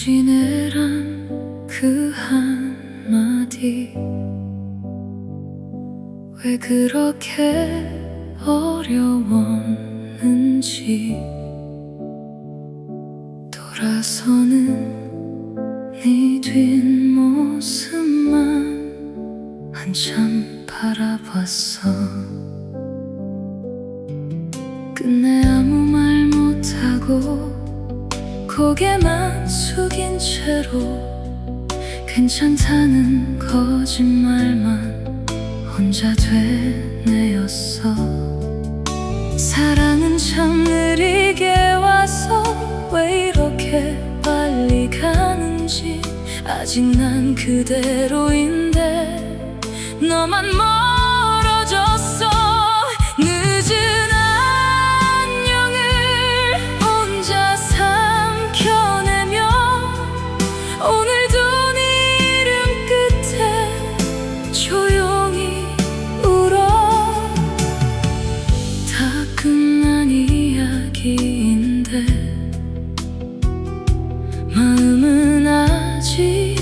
지내란 그 한마디 왜 그렇게 어려웠는지 돌아서는 네 뒷모습만 한참 바라봤어. 끝내 아무 말 못하고 고개만 숙인 채로 괜찮다는 거짓말만 혼자 되뇌었어. 사랑은 참 느리게 와서 왜 이렇게 빨리 가는지 아직 난 그대로인데 너만 멀어졌어. 늦은 안녕을 혼자 삼켜내며 오늘도 네 이름 끝에 조용히 울어. 다 끝난 이야기인데 마음은 아직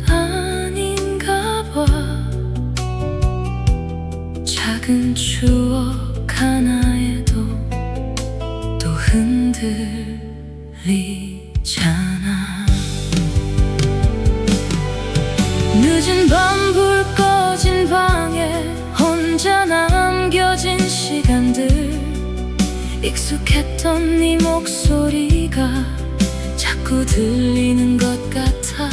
아닌가 봐. 작은 추억 하나에도 또 흔들리잖아. 늦은 밤 불 꺼진 방에 혼자 남겨진 시간들, 익숙했던 네 목소리가 자꾸 들리는 것 같아.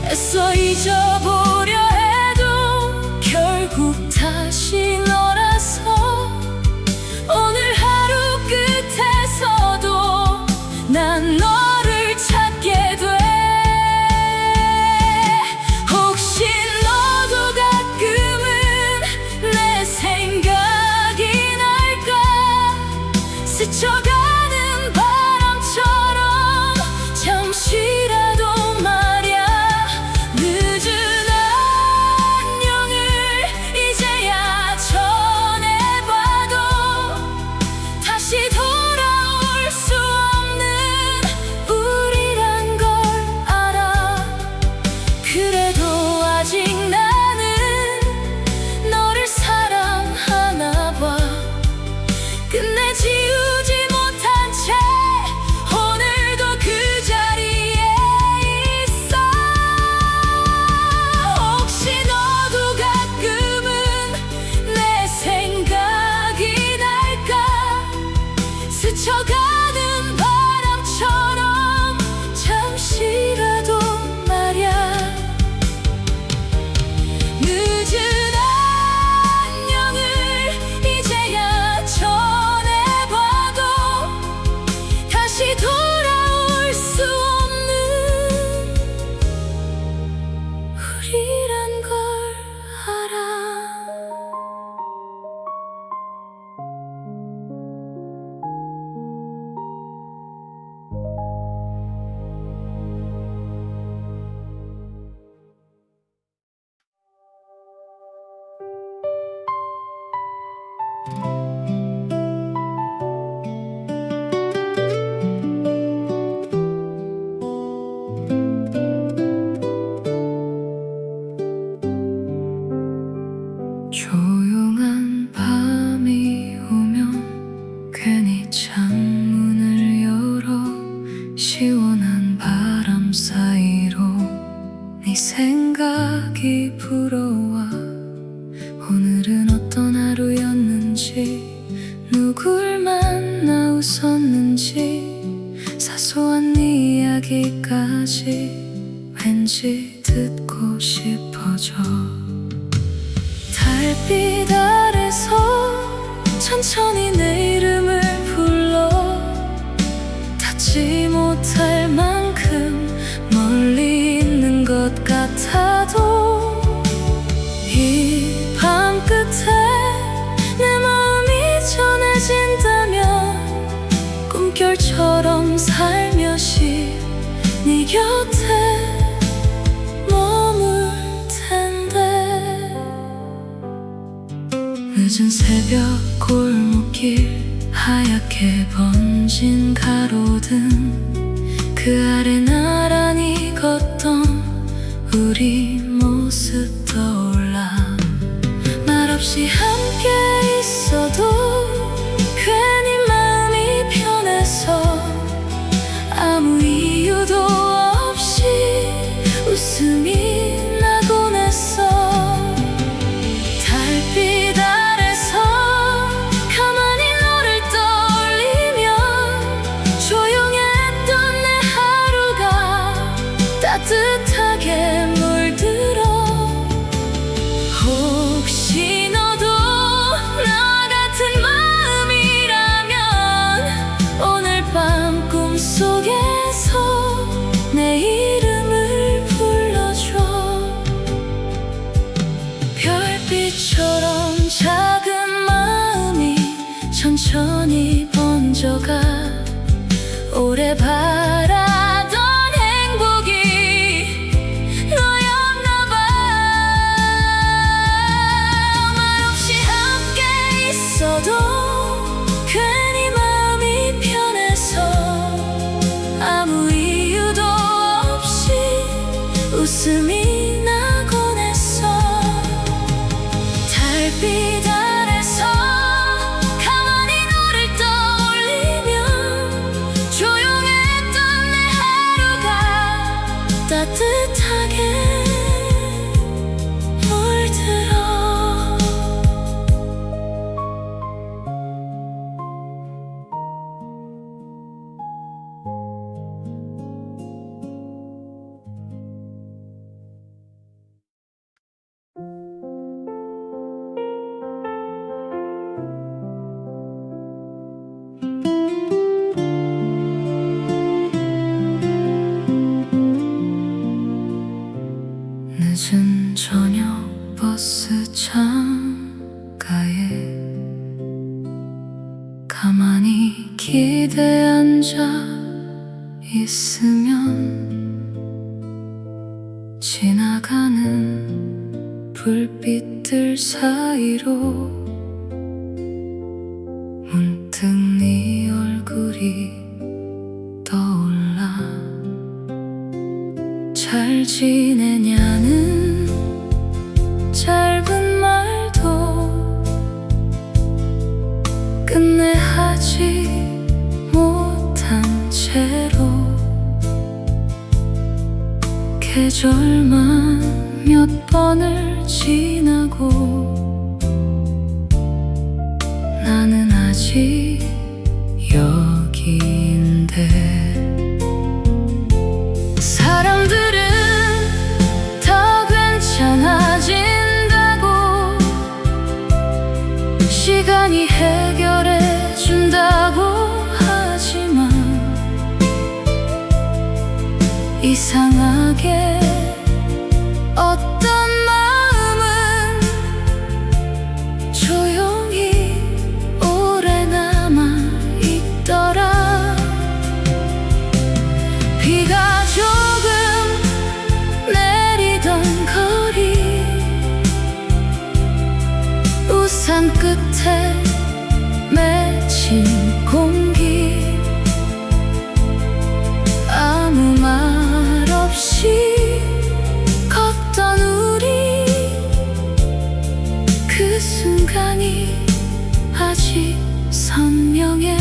애써 잊어보려 해도 결국 다시 너라서 오늘 하루 끝에서도 난 너를 찾게 돼. 혹시 너도 가끔은 내 생각이 날까? 스쳐가는 바람처럼 잠시라도 말야. 늦은 안녕을 이제야 전해봐도 다시 돌아올 수 없는 우리란 걸 알아. 그래도 아직 나는 너를 사랑하나 봐. 끝내 지우지 못한 채 오늘도 그 자리에 있어. 혹시 너도 가끔은 내 생각이 날까? 스쳐가는 바람처럼 잠시라도 말야. 늦은 안녕을 이제야 전해봐도 다시 돌아올 수 없는 우리란 걸 알아. 조용한 밤이 오면 괜히 창문을 열어 시원한 바람 사이로 네 생각이 불어와. 오늘은 어떤 하루였는지 누굴 만나 웃었는지 사소한 이야기까지 왠지 듣고 싶어져. 달빛 아래서 천천히 내 이름을 불러 닿지 못할 만큼 멀리 있는 것 같아도 이 밤 끝에 내 마음이 전해진다면 꿈결처럼 살며시 네 곁에 머물 텐데. 늦은 새벽 골목길 하얗게 번진 가로등 그 아래 나란히 걷던 우리 모습 떠올라. 말없이 함께 있어도 괜히 마음이 편해서 아무 이유도 없이 웃음이 나곤 했어. 달빛 아래서 가만히 너를 떠올리면 조용했던 내 하루가 따뜻하게 물들어. 혹시 너도 나와 같은 마음이라면 오늘 밤 꿈속에서 내 이름을 불러줘. 별빛처럼 작은 마음이 천천히 번져가. 오래 바라던 행복이 너였나 봐. 말없이 함께 있어도 괜히 마음이 편해서 아무 이유도 없이 웃음이 나곤 했어. 달빛 아래서 가만히 너를 떠올리면 조용했던 내 하루가 따뜻하게 물들어. 늦은 저녁 버스 창가에 가만히 기대에 앉아 있으면 지나가는 불빛들 사이로 문득 네 얼굴이 떠올라. 잘 지내냐는 짧은 말도 끝내 하지 못한 채로 계절만 몇 번을 지나고 나는 아직 여기인데. 사람들은 다 괜찮아진다고 시간이 해결해 준다고 하지만 이상하게 어떤 마음은 조용히 오래 남아 있더라. 비가 조금 내리던 거리, 우산 끝에 맺힌 공기, 아무 말 없이 걷던 우리, 그 순간이 아직 선명해.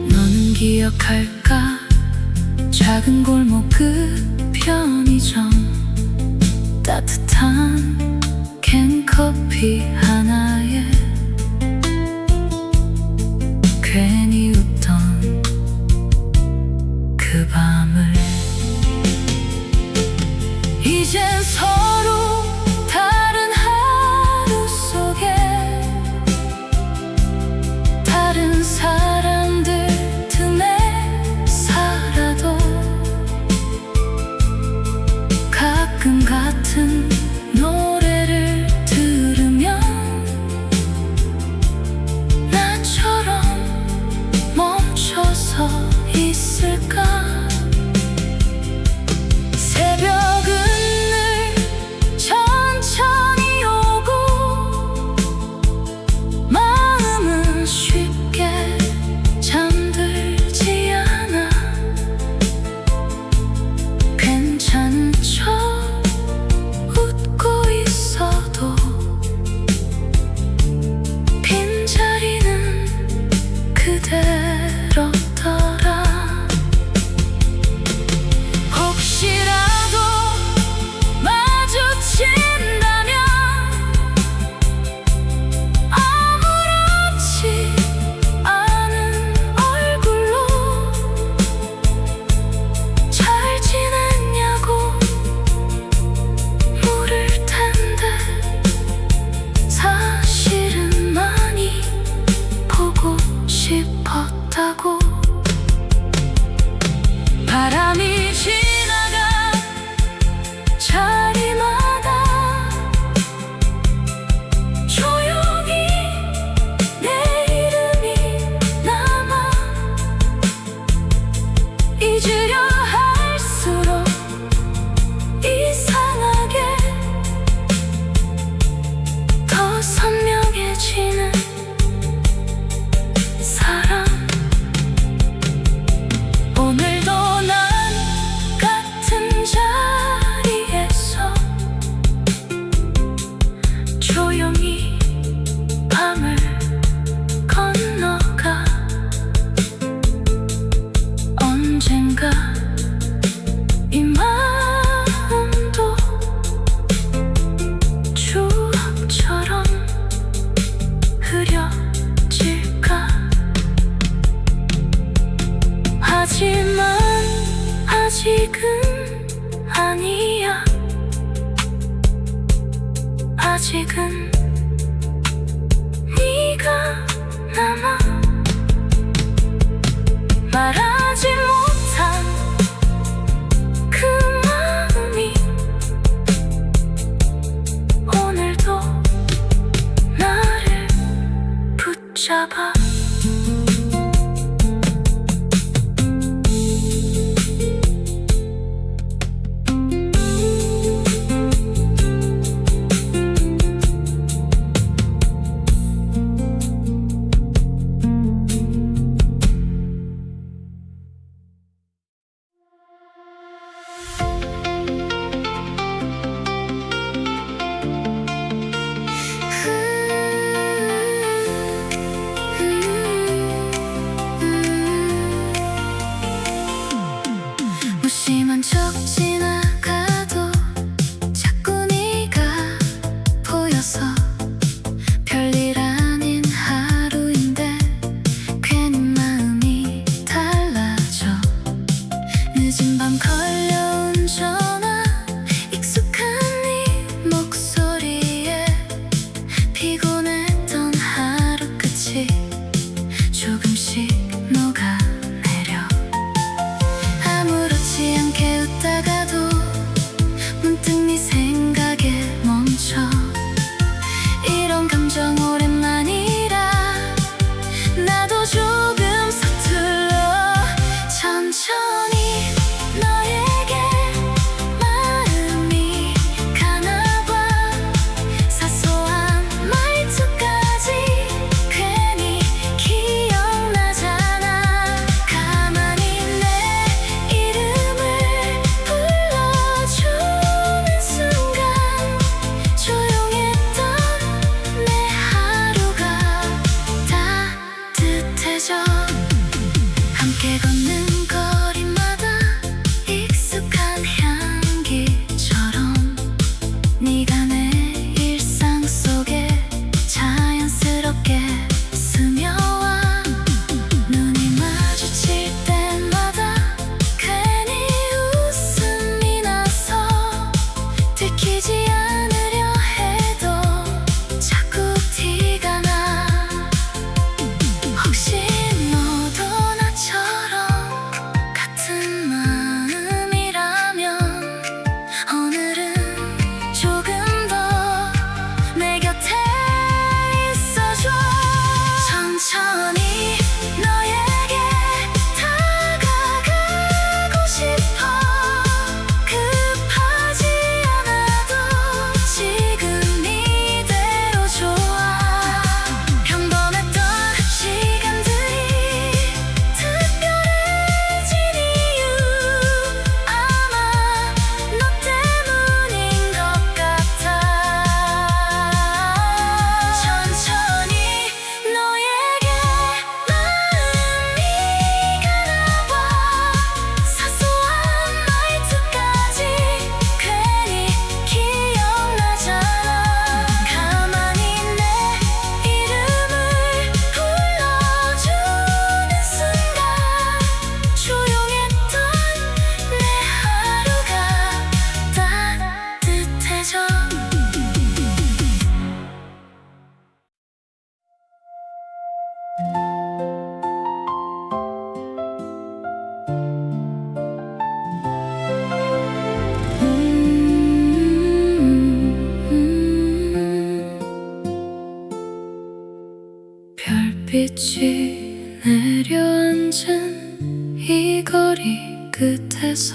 너는 기억할까? 작은 골목 끝 편의점, 따뜻한 캔커피 하나에 괜히 웃던 그 밤을. 이젠 서로 다른 하루 속에 다른 사람들 틈에 살아도 가끔 같은 노래를 들으면 나처럼 멈춰서 있을까. 새벽은 늘 잊으려 할수록 이상하게 더 선명해지는 사람. 오늘도 난 같은 자리에서 조용히 밤을 건너가. 언젠가 이 마음도 추억처럼 흐려질까. 하지만 아직은 아니야. 아직은 네가 남아. 말하지 못한 그 마음이 오늘도 나를 붙잡아. 무심한 척 지나가도 자꾸 네가 보여서 별일 아닌 하루인데 괜히 마음이 달라져. 늦은 밤 걸려온 전화, 익숙한 네 목소리에 피곤했던 하루 끝이 조금씩 녹아내려. 아무렇지 않게 웃다가도 문득 네 생각에 멈춰. 이런 감정 오랜만이라 나도 조금 서툴러. 천천히 너에게 마음이 가나봐. 사소한 말투까지 괜히 기억나잖아. 가만히 내 이름을 불러주는 순간 조용했던 내 하루가 따뜻해져. 함께 걷는 거리마다 익숙한 향기처럼 네가 내 일상 속에 자연스럽게 스며와. 눈이 마주칠 때마다 괜히 웃음이 나서 들키지 않으려 해도 자꾸 티가 나. 혹시 너도 나처럼 같은 마음이라면 오늘은 조금 더 내 곁에 있어줘. 천천히 너에게 다가가고 싶어. 급하지 않아도 지금 이대로 좋아. 평범했던 시간들이 특별해진 이유 아마 너 때문인 것 같아. 천천히 너에게 마음이 가나봐. 사소한 말투까지 괜히 기억나잖아. 가만히 내 이름을 불러주는 순간 조용했던 내 하루가 따뜻해져. 별빛이 내려앉은 이 거리, 끝에서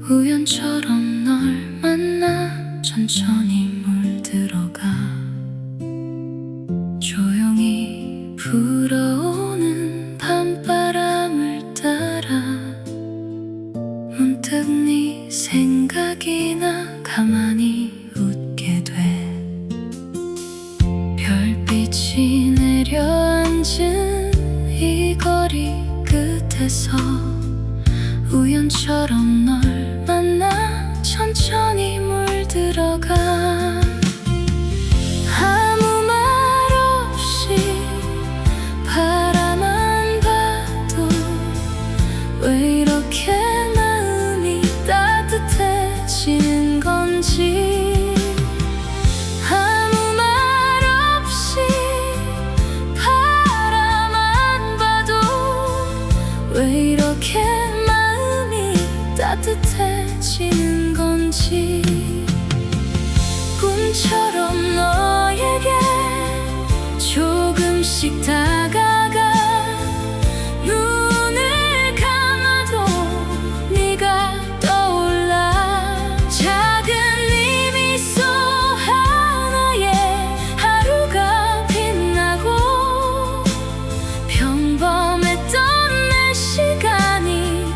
우연처럼 널 만나 천천히 물들어가 조용히 불어오는 밤바람을 따라 문득 네 생각이 나 가만히 웃게 돼 별빛이 내려앉은 이 거리 끝에서 우연처럼 널 만나 천천히 물들어가 아무 말 없이 바라만 봐도 왜 이렇게 마음이 따뜻해지는 건지 아무 말 없이 바라만 봐도 왜 이렇게 따뜻해지는 건지 꿈처럼 너에게 조금씩 다가가 눈을 감아도 네가 떠올라 작은 네 미소 하나에 하루가 빛나고 평범했던 내 시간이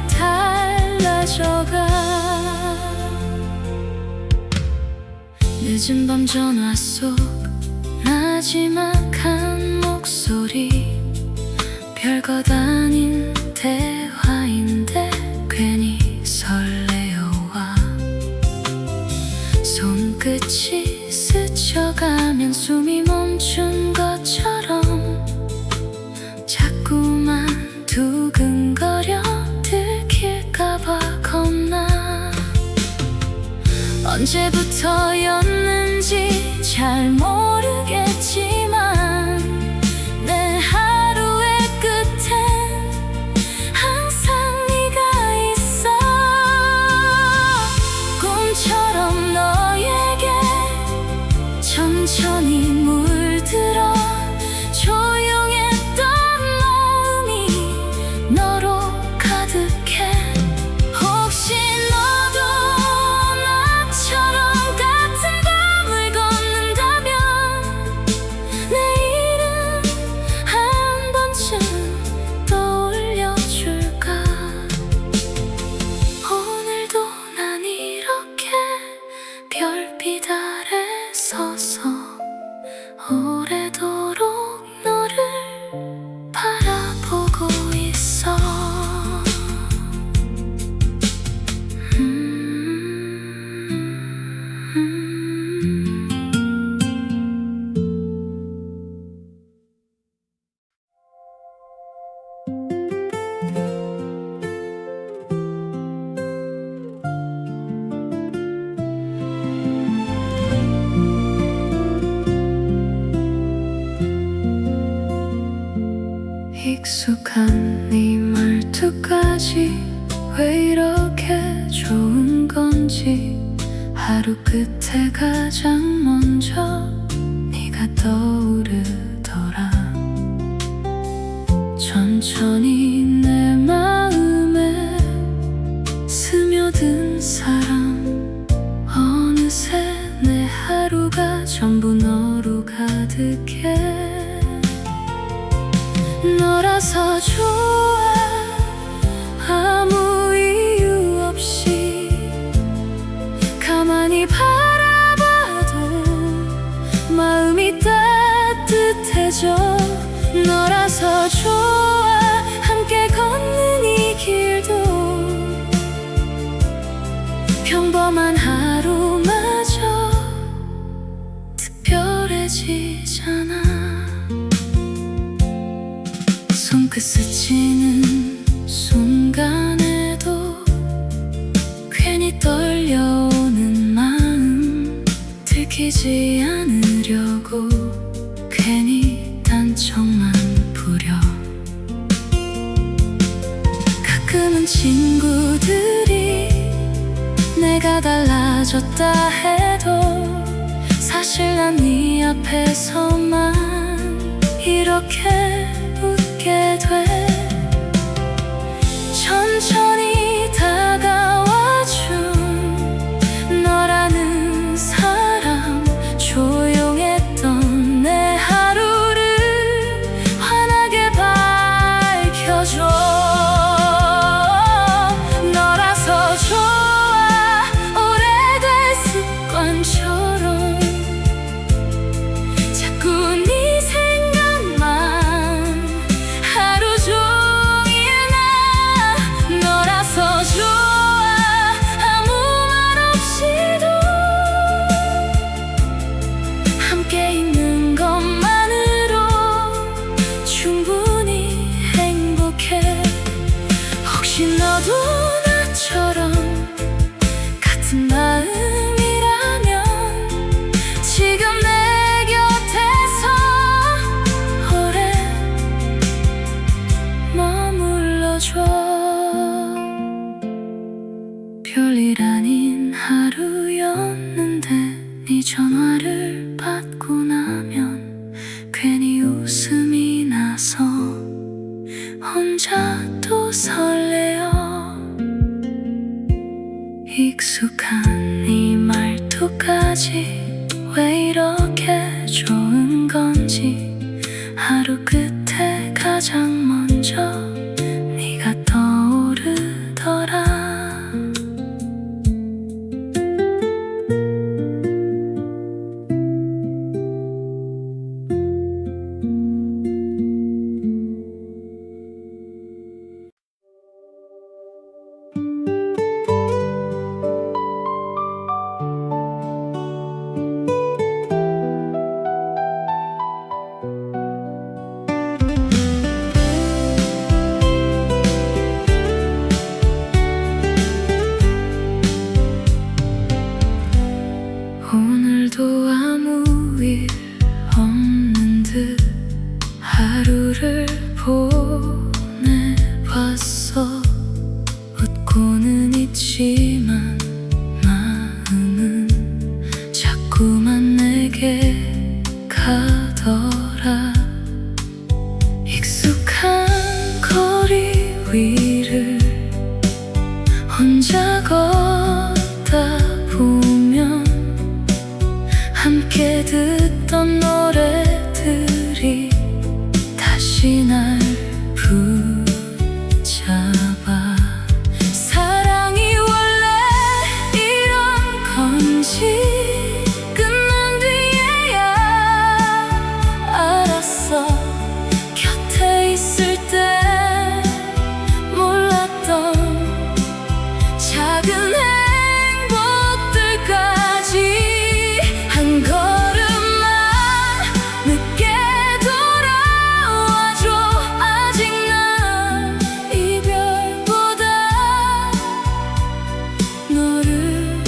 늦은 밤 전화 속 마지막한 목소리 별것 아닌 대화인데 괜히 설레어와 손끝이 스쳐가면 숨이 멈춘 것처럼 자꾸만 두근거려 들킬까봐 겁나 언제부터였는지 잘 모르겠지만 내 하루의 끝엔 항상 네가 있어 꿈처럼 너에게 천천히 물들어 조용했던 마음이 너로 가득해 혹시 너도 별빛 아래 서서 오래도록 너를 바라보고 있어 익숙한 네 말투까지 왜 이렇게 좋은 건지 하루 끝에 가장 먼저 네가 떠오르더라 천천히 내 마음에 스며든 사람 어느새 내 하루가 전부 너로 가득해 너라서 좋아 아무 이유 없이 가만히 바라봐도 마음이 따뜻해져 너라서 좋아 함께 걷는 이 길도 평범한 하루마저 특별해지잖아 손끝 스치는 순간에도 괜히 떨려오는 마음 들키지 않으려고 괜히 단청만 부려 가끔은 친구들이 내가 달라졌다 해도 사실 난 네 앞에서만 이렇게 웃게 돼 천천히 익숙한 이 말투까지 왜 이렇게 좋은 건지 하루 끝에 가장 먼저 네가 떠오르더라. 오늘도 아무 일 없는 듯 하루를 보내봤어. 웃고는 있지만 마음은 자꾸만 내게 가더라. 익숙한 거리 위를 혼자 걷다 보면 함께 듣던 노래들이 다시 날 붙잡아. 사랑이 원래 이런 건지 끝난 뒤에야 알았어. 곁에 있을 때 몰랐던 작은 행복들까지 한 걸음만 늦게 돌아와줘. 아직 난 이별보다 너를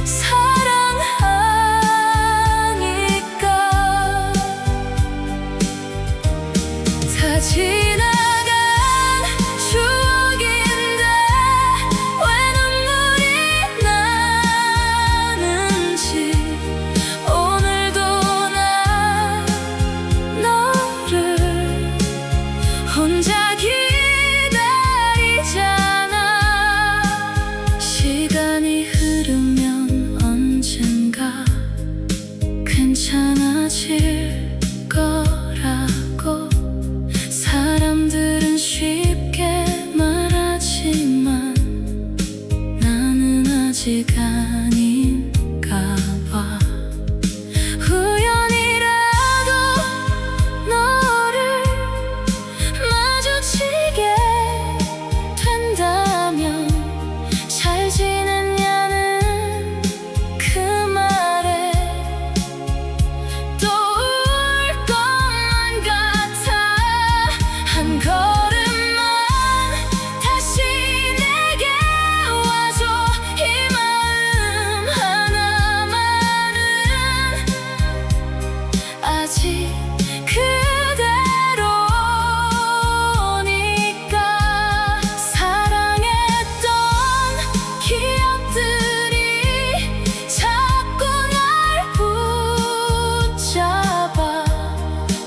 사랑하니까. 다 지나간 추억인데 왜 눈물이 나는지 오늘도 난 너를 혼자 기다리잖아. 시간이 흐르면 언젠가 괜찮아질 거라고 사람들은 쉽게 말하지만 나는 아직 아닌가 봐. 우연이라도 너를 마주치게 된다면 잘 지냈냐는 그 말에 또 울 것만 같아. 한 걸음만 다시 내게 와줘. 이 마음 하나만은 아직 그대로니까. 사랑했던 기억들이 자꾸 날 붙잡아.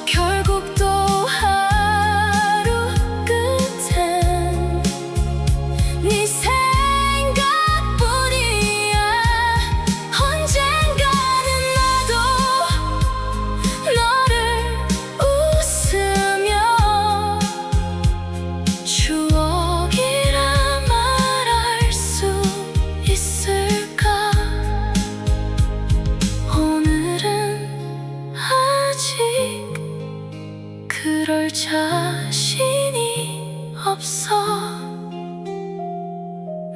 결국 또 하루 끝엔 네 생각뿐이야. 언젠가는 나도 너를 웃으며 추억이라 말할 수 있을까. 오늘은 아직 그럴 자신이 없어.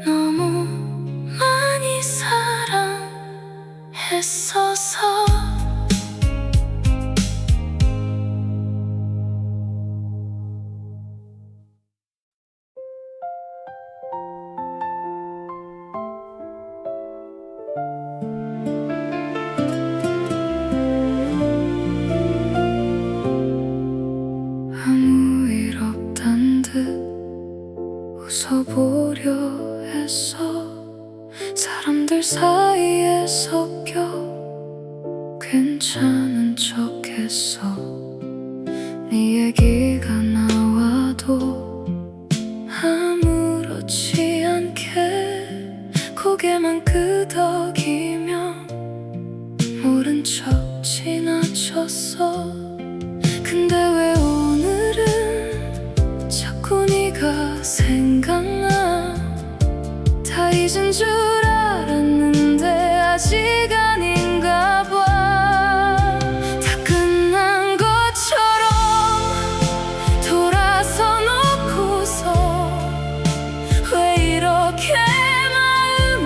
너무 많이 사랑했어서. 아무 일 없단 듯 웃어보려 했어. 사람들 사이에 섞여 괜찮은 척했어. 네 얘기가 나와도 아무렇지 않게 고개 끄덕이며 모른 척 지나쳤어. 근데 왜 오늘은 자꾸 네가 생각나. 다 잊은 줄 알았는데 아직 아닌가 봐. 다 끝난 것처럼 돌아서 놓고서 왜 이렇게 마음은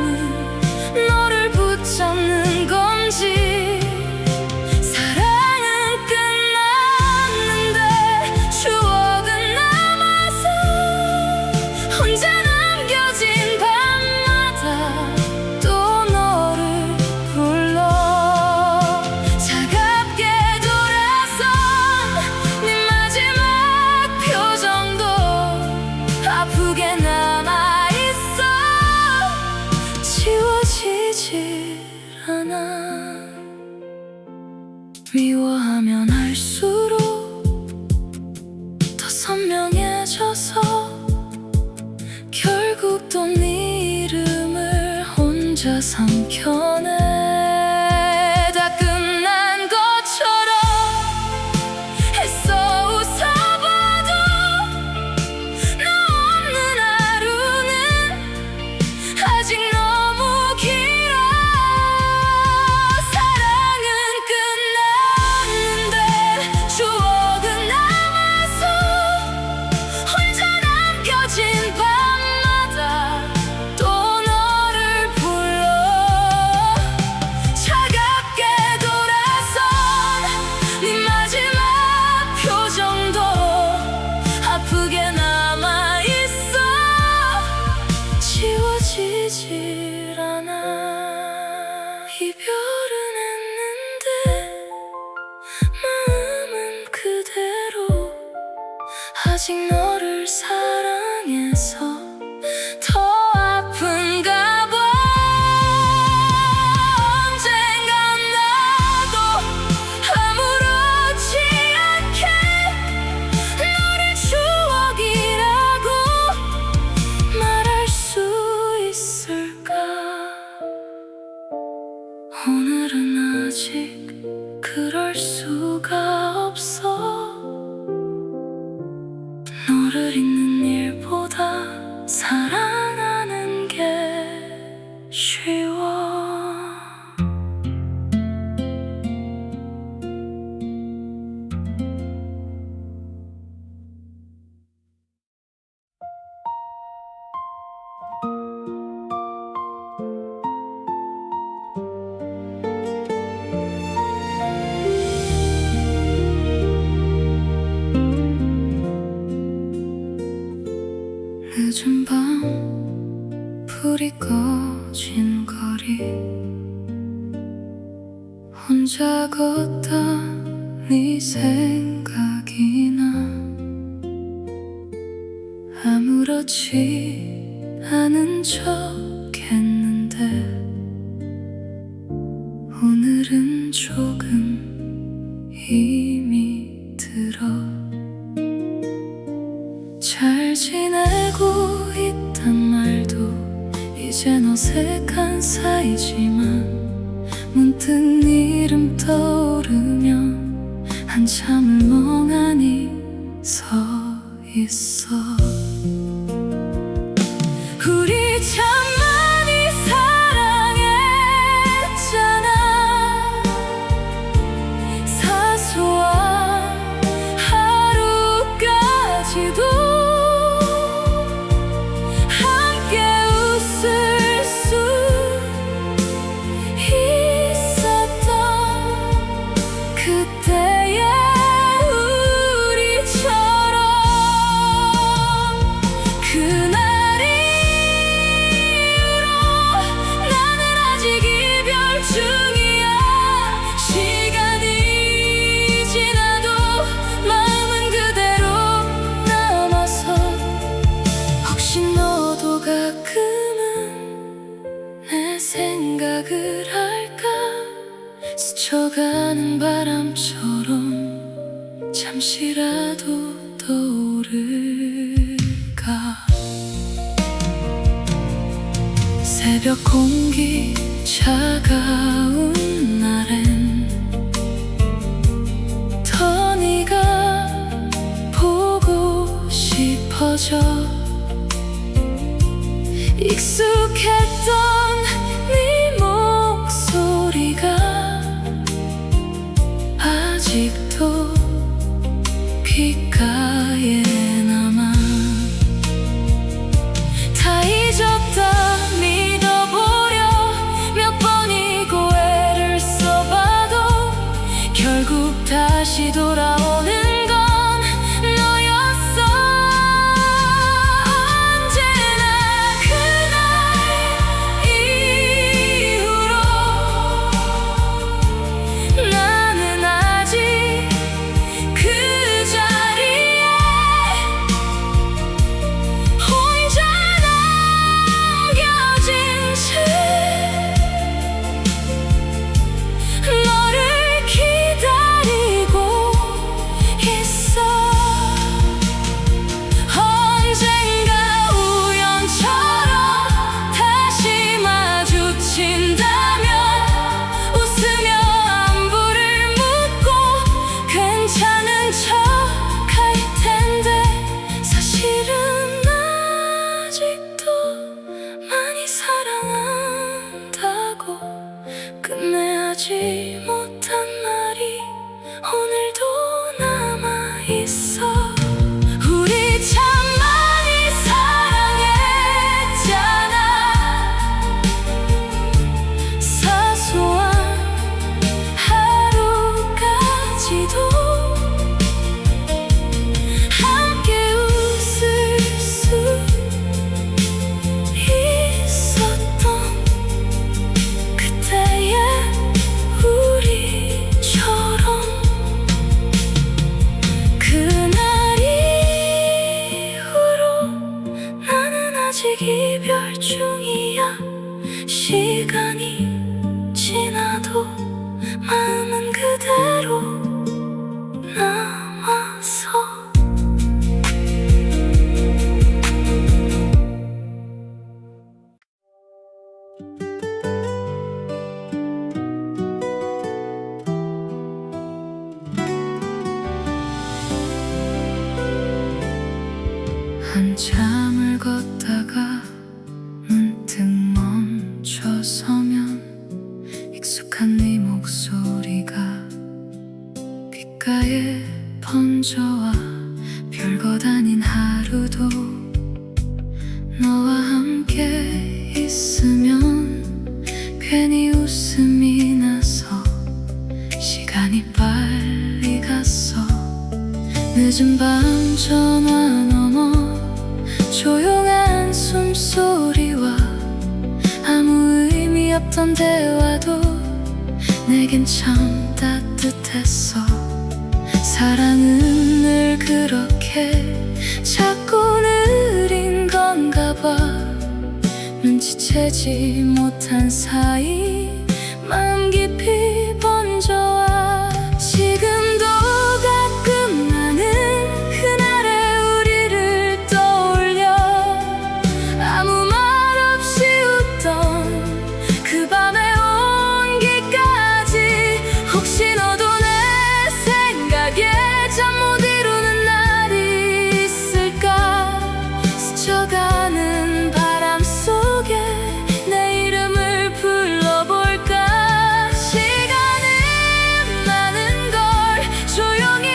너를 붙잡는 건지. 사랑은 끝났는데 추억은 남아서 혼자 남겨진 밤마다 또 너를 불러. 차갑게 돌아선 네 마지막 표정도 아프게 남아있어. 지워지질 않아. 미워하면 할수록 더 선명해져서 결국 또 네 이름을 혼자 삼켜내. 다 끝난 것처럼 애써 웃어봐도 너 없는 하루는 아직 너무 길어. 사랑은 끝났는데 추억은 남아서 혼자 남겨진 밤마다 또 너를 불러. 차갑게 돌아선 네 마지막 표정도 아프게 남아있어. 지워지질 않아. 이별은 했는데 마음은 그대로 아직 너를 사랑해서 더 아픈가 봐. 언젠간 나도 아무렇지 않게 너를 추억이라고 말할 수 있을까. 오늘은 아직 그럴 수가 없어. 너를 잊는 일보다 사랑하는 게 쉬워. 늦은 밤 불이 꺼진 거리 혼자 걷다 네 생각이 나. 아무렇지 않은 척 했는데 오늘은 조금 힘이 들어. 잘 지내고 있단 말도 이젠 어색한 사이지만 문득 네 이름 떠오르면 한참을 멍하니 서 있어. 우리 참 많이 사랑했잖아. 사소한 하루까지도 함께 웃을 수 있었던 그때의 우리처럼. 그날 이후로 나는 아직 이별 중이야. 시간이 지나도 마음은 그대로 남아서 혹시 너도 가끔은 내 생각을 할까. 스쳐가는 바람처럼 잠시라도 떠오를까. 새벽 공기 차가운 날엔 더 네가 보고 싶어져. 익숙했던 네 목소리가 아직도 귓가에 남아. 다 잊었다 믿어보려 몇 번이고 애를 써봐도 결국 다시 돌아오는 건 너였어. 언제나 그날 이후로 나는 아직 그 자리에 혼자 남겨진 채 너를 기다리고 있어. 언젠가 우연처럼 다시 마주친다면 웃으며 안부를 묻고 괜찮은 척 할 텐데 사실은 아직도 많이 사랑한다고 끝내야지 못한 날이 오늘도 남아있어. 우리 참 많이 사랑했잖아. 사소한 하루까지도 함께 웃을 수 있었던 그때의 우리처럼. 그날 이후로 나는 아직 이별 중이야. 시간이 지나도 마음은 그대로 남아서. 한참을 걷다가 문득 멈춰서면 익숙한 네 목소리가 귓가에 번져와. 별것 아닌 하루도 너와 함께 있으면 괜히 웃음이 나서 시간이 빨리 갔어. 늦은 밤 전화 너머 조용한 숨소리와 아무 의미 없던 대화도 내겐 참 따뜻했어. 사랑은 늘 그렇게 자꾸 느린 건가 봐. 눈치채지 못한 사이 마음 깊이 번져와. 지금도 가끔 나는 그날의 우리를 떠올려. 아무 말 없이 웃던 그 밤의 온기까지. 혹시 너도 내 생각에 잠 못 이루는 날이 있을까. 스쳐가는 바람 속에 내 이름을 불러볼까. 시간은 많은 걸 조용히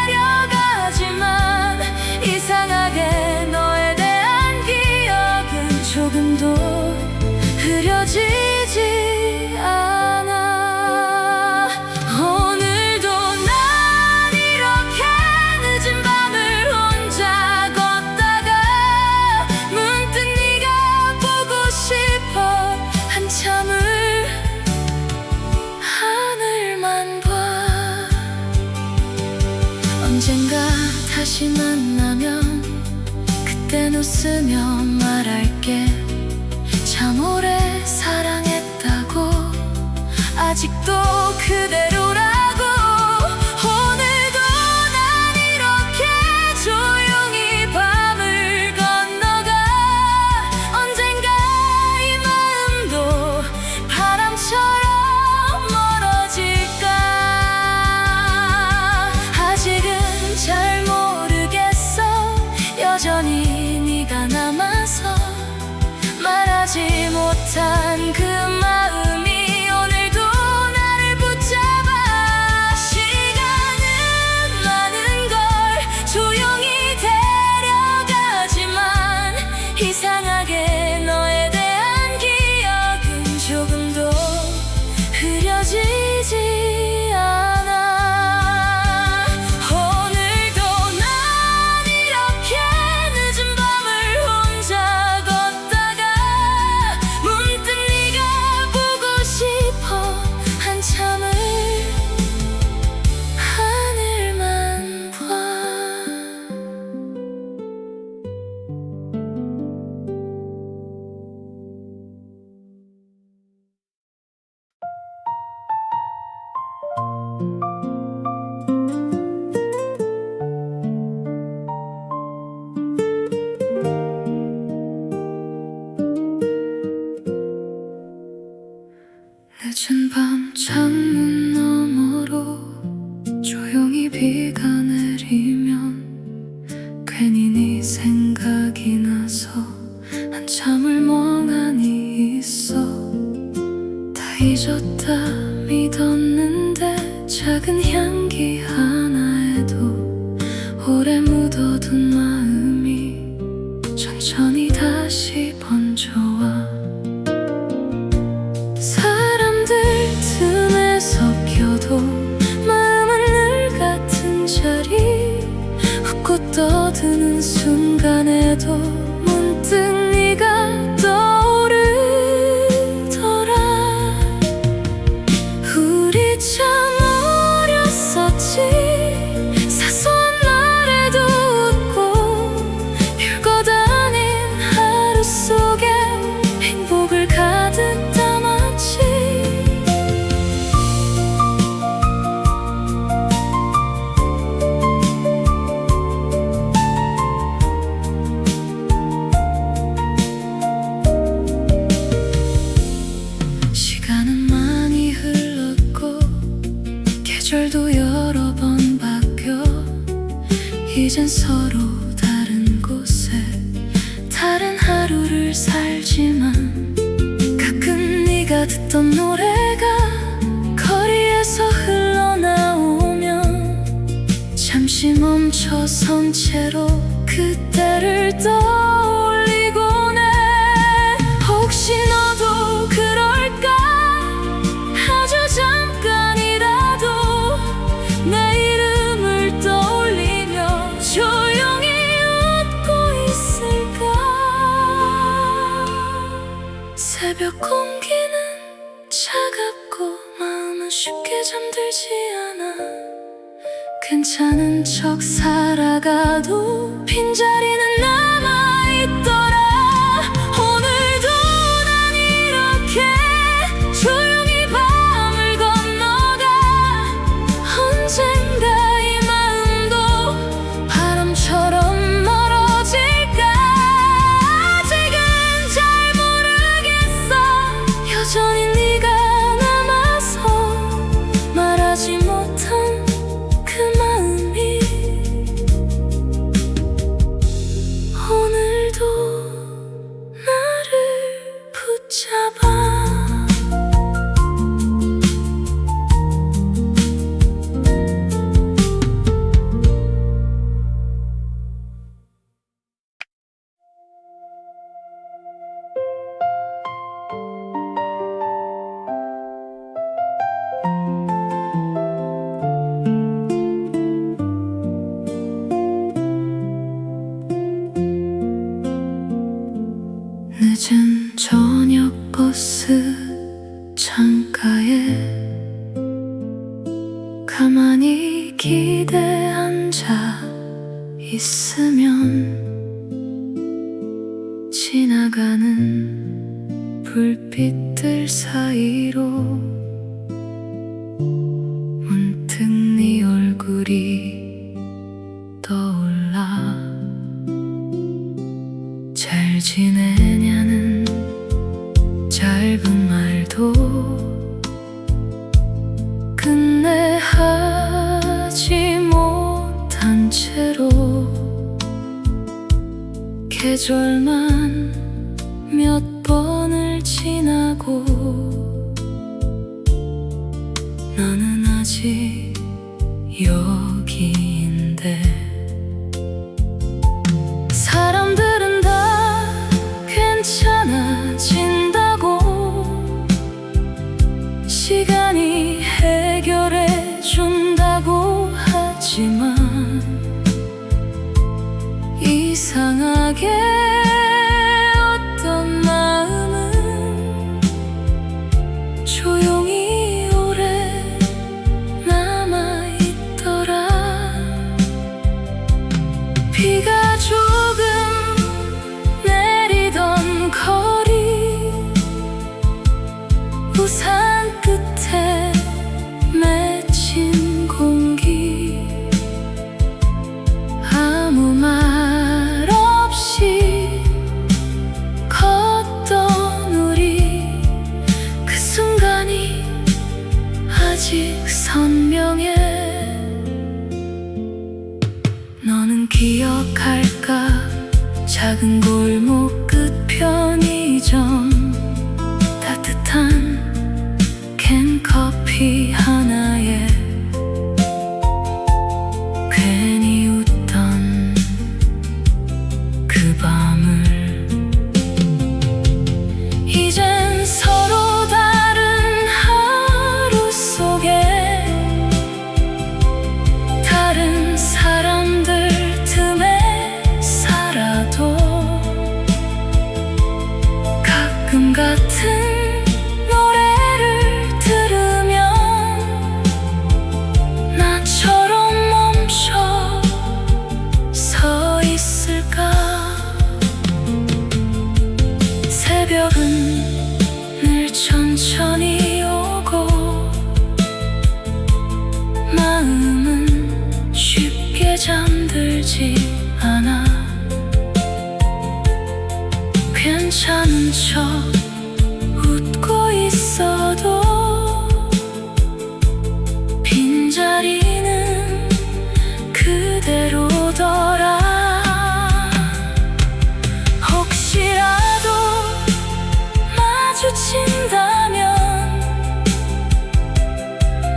데려가지만 이상하게 너에 대한 기억은 조금도 흐려지지 않아. 오늘도 난 이렇게 늦은 밤을 혼자 걷다가 문득 네가 보고 싶어. 한참을 하늘만 봐. 언젠가 다시 만나면 그땐 웃으며 말할게. 참 오래 사랑했다고. 아직도 그대로라고. 오늘도 난 이렇게 조용히 밤을 건너가. 언젠가 이 말 오늘 멍하니 있어. 다 잊었다 믿었는데 작은 향기 하나에도 오래 묻어둔 마음이 천천히 다시 번져와. 사람들 틈에 섞여도 마음은 늘 같은 자리. 웃고 떠드는 순간에도 문득 네가 떠오르더라. 우리 참 어렸었지. 사소한 말에도 웃고 별것 아닌 하루 속에 행복을 가득 담았지. 시간은 많이 흘렀고 계절도 여러 번 바뀌어. 이젠 서로 다른 곳에 다른 하루를 살지만 가끔 네가 듣던 노래가 거리에서 흘러나오면 잠시 멈춰선 채로 그때를 떠올리곤 해. 혹시 너도 그럴까? 아주 잠깐이라도 내 이름을 떠올리며 조용히 웃고 있을까? 새벽 공기는 차갑고 마음은 쉽게 잠들지 않아. 괜찮은 척 살아가도 빈자리는 남아있더라. 오늘도 난 이렇게 조용히 밤을 건너가. 언젠가 이 마음도 바람처럼 멀어질까? 아직은 잘 모르겠어. 여전히 네가 남아서 말하지 못한 그 마음이 오늘도 나를 붙잡아. 늦은 저녁 버스 창가에 가만히 기대 앉아 있으면 지나가는 불빛들 사이로 문득 네 얼굴이 떠올라. 잘 지내냐는 짧은 말도 끝내 하지 못한 채로 계절만 몇 번을 지나고 너는 아직 여기인데. 사람들은 다 괜찮아진다고, 시간이 해결해 준다고 하지만 이상하게 어떤 마음은 조용히 오래 남아있더라. 비가 조금 내리던 거리 전 따뜻한 캔커피 하나에 괜히 웃던 그 밤을 이젠 서로 다른 하루 속에 다른 사람들 틈에 살아도 가끔 같은 노래를 들으면 나처럼 멈춰 서 있을까. 새벽은 늘 천천히 오고 마음은 쉽게 잠들지 않아. 괜찮은 척 웃고 있어도 빈자리는 그대로더라. 혹시라도 마주친다면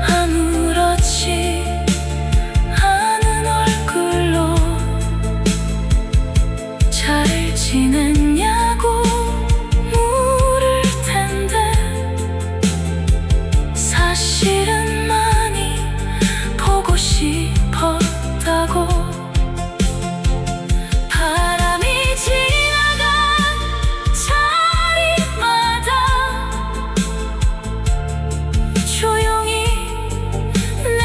아무렇지 않은 얼굴로 잘 지냈냐고 물을 텐데 사실은 많이 보고 싶었다고. 바람이 지나간 자리마다 조용히 내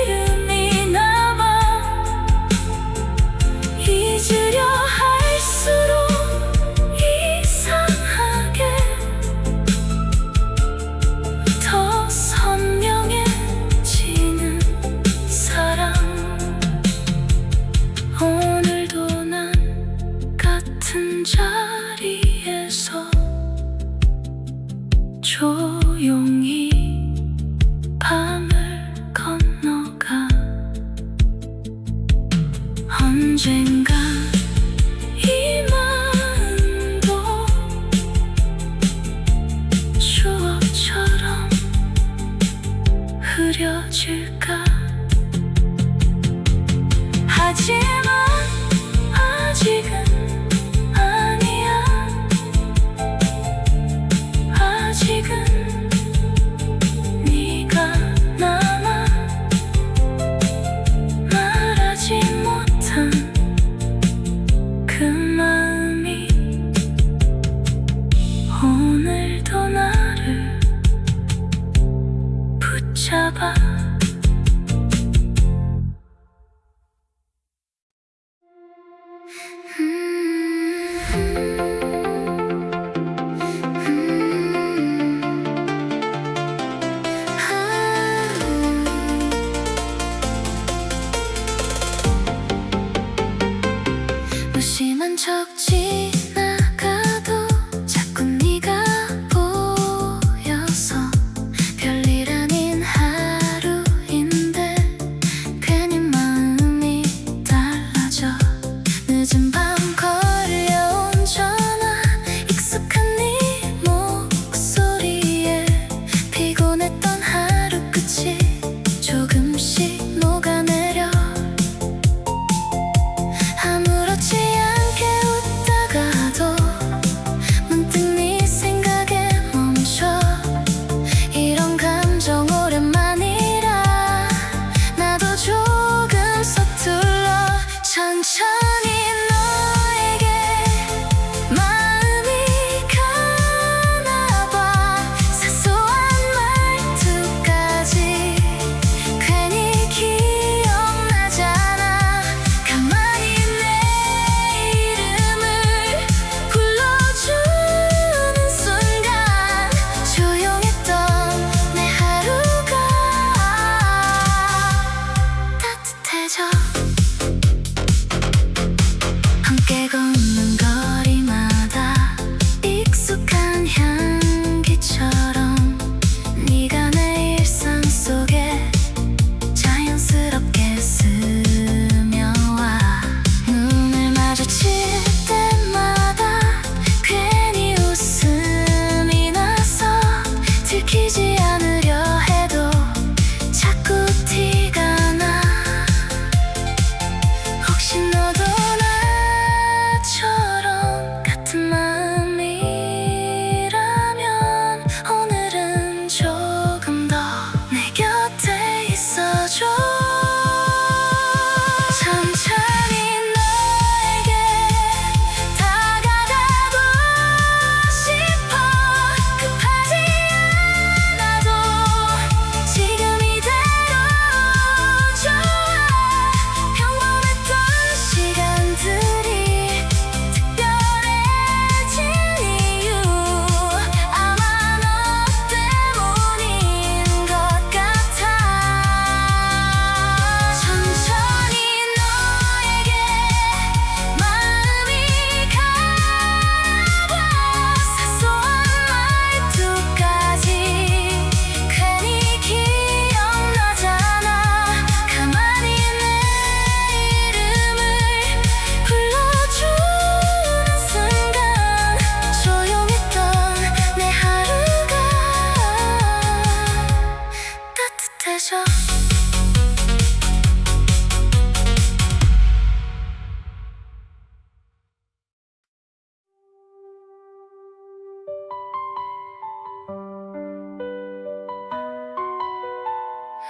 이름이 남아. 잊으려 할수록 이상하게 더 선명해지는 사랑. 오늘도 난 같은 자리에서 조용히 밤을 건너가. 언젠가 이 마음도 추억처럼 흐려질까. 하지만 아직은 아니야.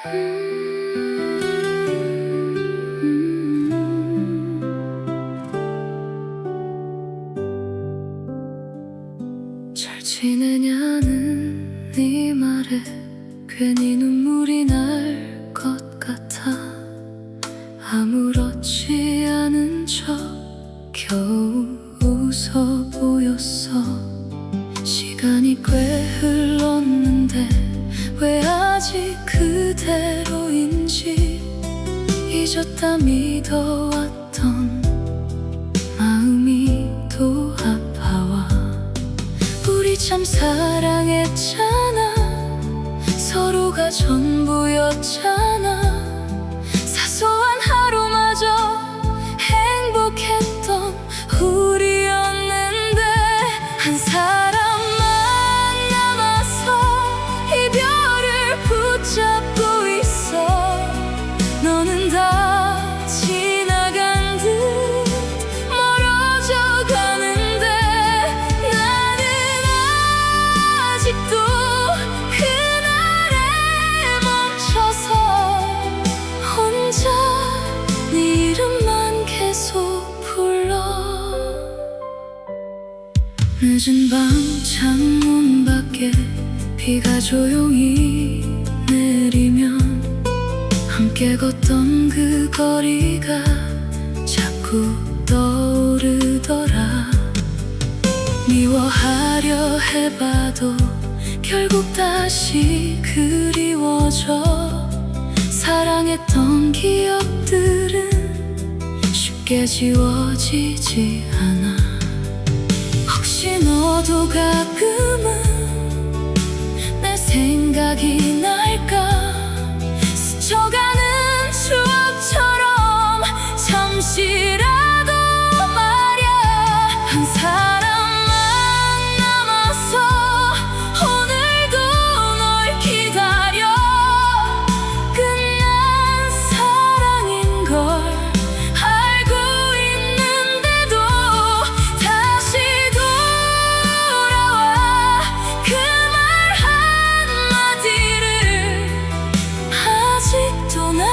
잘 지내냐는 네 말에 괜히 눈물이 날 것 같아. 아무렇지 않은 척 겨우 웃어 보였어. 시간이 꽤 흘렀는데 왜 아직 그대로인지 잊었다 믿어왔던 마음이 또 아파와. 우리 참 사랑했잖아. 서로가 전부였잖아. 사소한 하루마저 행복했던 우리였는데 한 사람만 남아서 이별을 붙잡고 있어. 너는 다 지나간 듯 멀어져 가는데 나는 아직도 그날에 멈춰서 혼자 네 이름만 계속 불러. 늦은 밤 창문 밖에 비가 조용히 내리면 함께 걷던 그 거리가 자꾸 떠오르더라. 미워하려 해봐도 결국 다시 그리워져. 사랑했던 기억들은 쉽게 지워지지 않아. 혹시 너도 가끔은 내 생각이 날까? 스쳐가는 추억처럼 잠시라도 말야. 한 사람만 남아서 오늘도 널 기다려. 끝난 사랑인 걸 알고 있는데도 다시 돌아와. 그 말 한마디를 아직도 난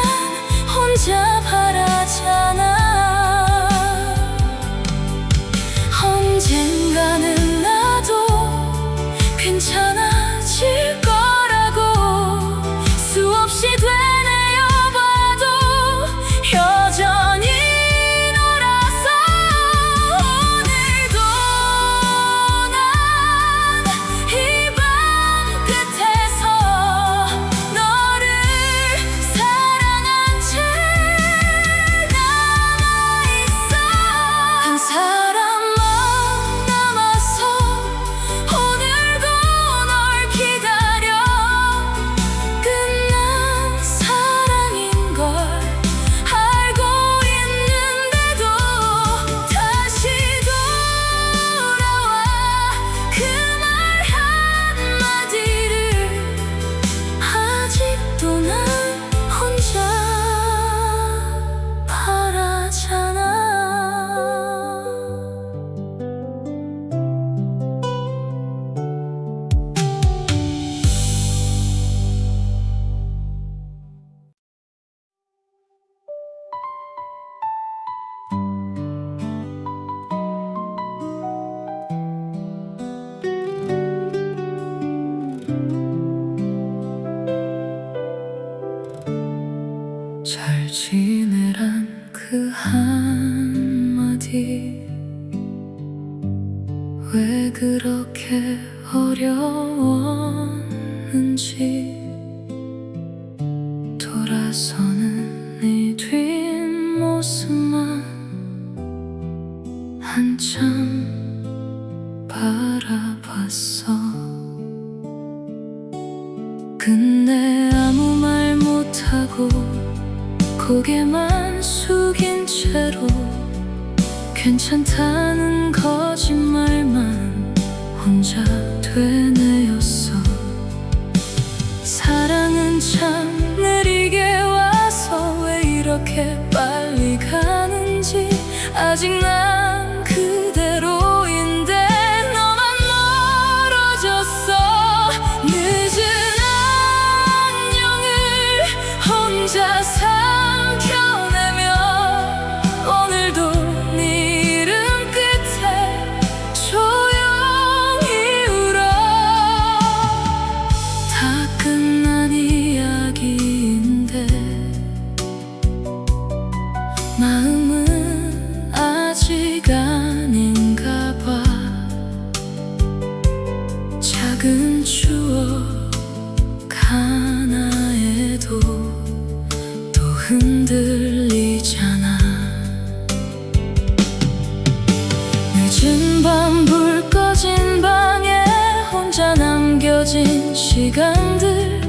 혼자 바라잖아. 언젠가는 나도 괜찮아질 거라고 수없이 되뇌어봐도 여전히 너라서. 오늘도 난 이 밤 끝에서 너를 사랑한 채 남아있어. 한 사람만 남아서 오늘도 널 기다려. 끝난 사랑인 걸 알고 있는데도 다시 돌아와. 그 말 한마디를 아직도 난 혼자 바라잖아. 잘 지내란 그 한마디 왜 그렇게 어려웠는지. 돌아서는 네 뒷모습만 한참 바라봤어. 끝내 아무 말 못하고 고개만 숙인 채로 괜찮다는 거짓말만 혼자 되뇌었어. 사랑은 참 느리게 와서 왜 이렇게 빨리 가는지. 아직 난 그대로인데 너만 멀어졌어. 늦은 안녕을 작은 추억 하나에도 또 흔들리잖아. 늦은 밤 불 꺼진 방에 혼자 남겨진 시간들,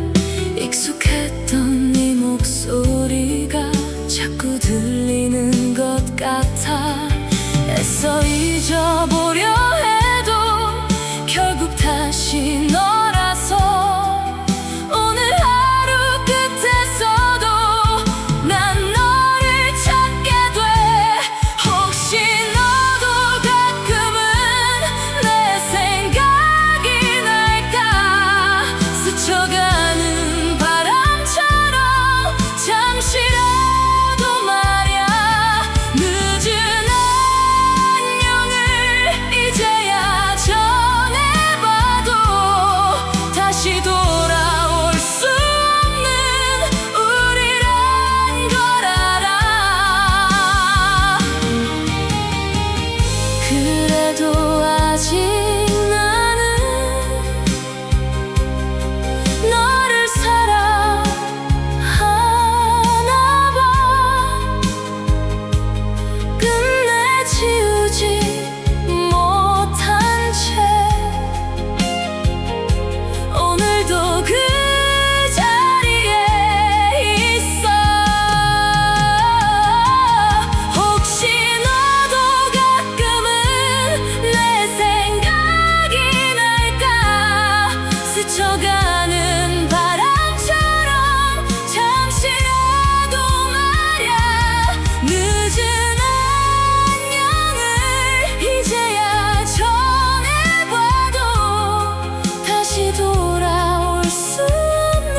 익숙했던 네 목소리가 자꾸 들리는 것 같아. 애써 잊어보려 해도 결국 다시 너라서 오늘 하루 끝에서도 난 너를 찾게 돼. 혹시 너도 가끔은 내 생각이 날까? 스쳐가는 바람처럼 잠시라도 말야. 늦은 안녕을 이제야 전해봐도 다시 돌아올 수 없는 우리란 걸 알아. 그래도 아직 나는 너를 사랑하나 봐. 끝내 지우지 못한 채 오늘도 그 자리에 있어. 혹시 너도 가끔은 내 생각이 날까? 스쳐가는 바람처럼 잠시라도 말야. 늦은 안녕을 이제야 전해봐도 다시 돌아올 수 없는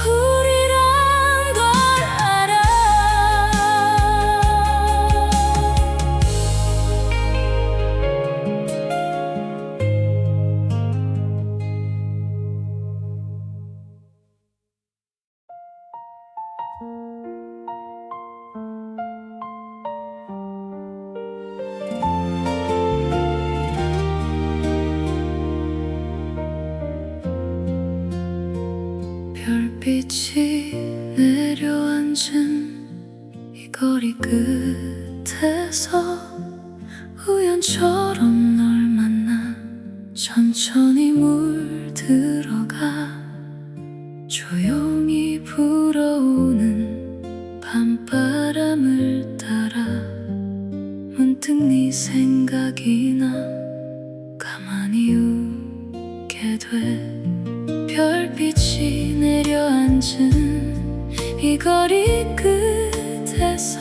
우리란 걸 알아. 별빛이 내려앉은 이 거리 끝에서 우연처럼 널 만나 천천히 물들어가. 조용히 불어오는 밤바람을 따라 문득 네 생각이 나 가만히 웃게 돼. 별빛이 내려앉은 이 거리 끝에서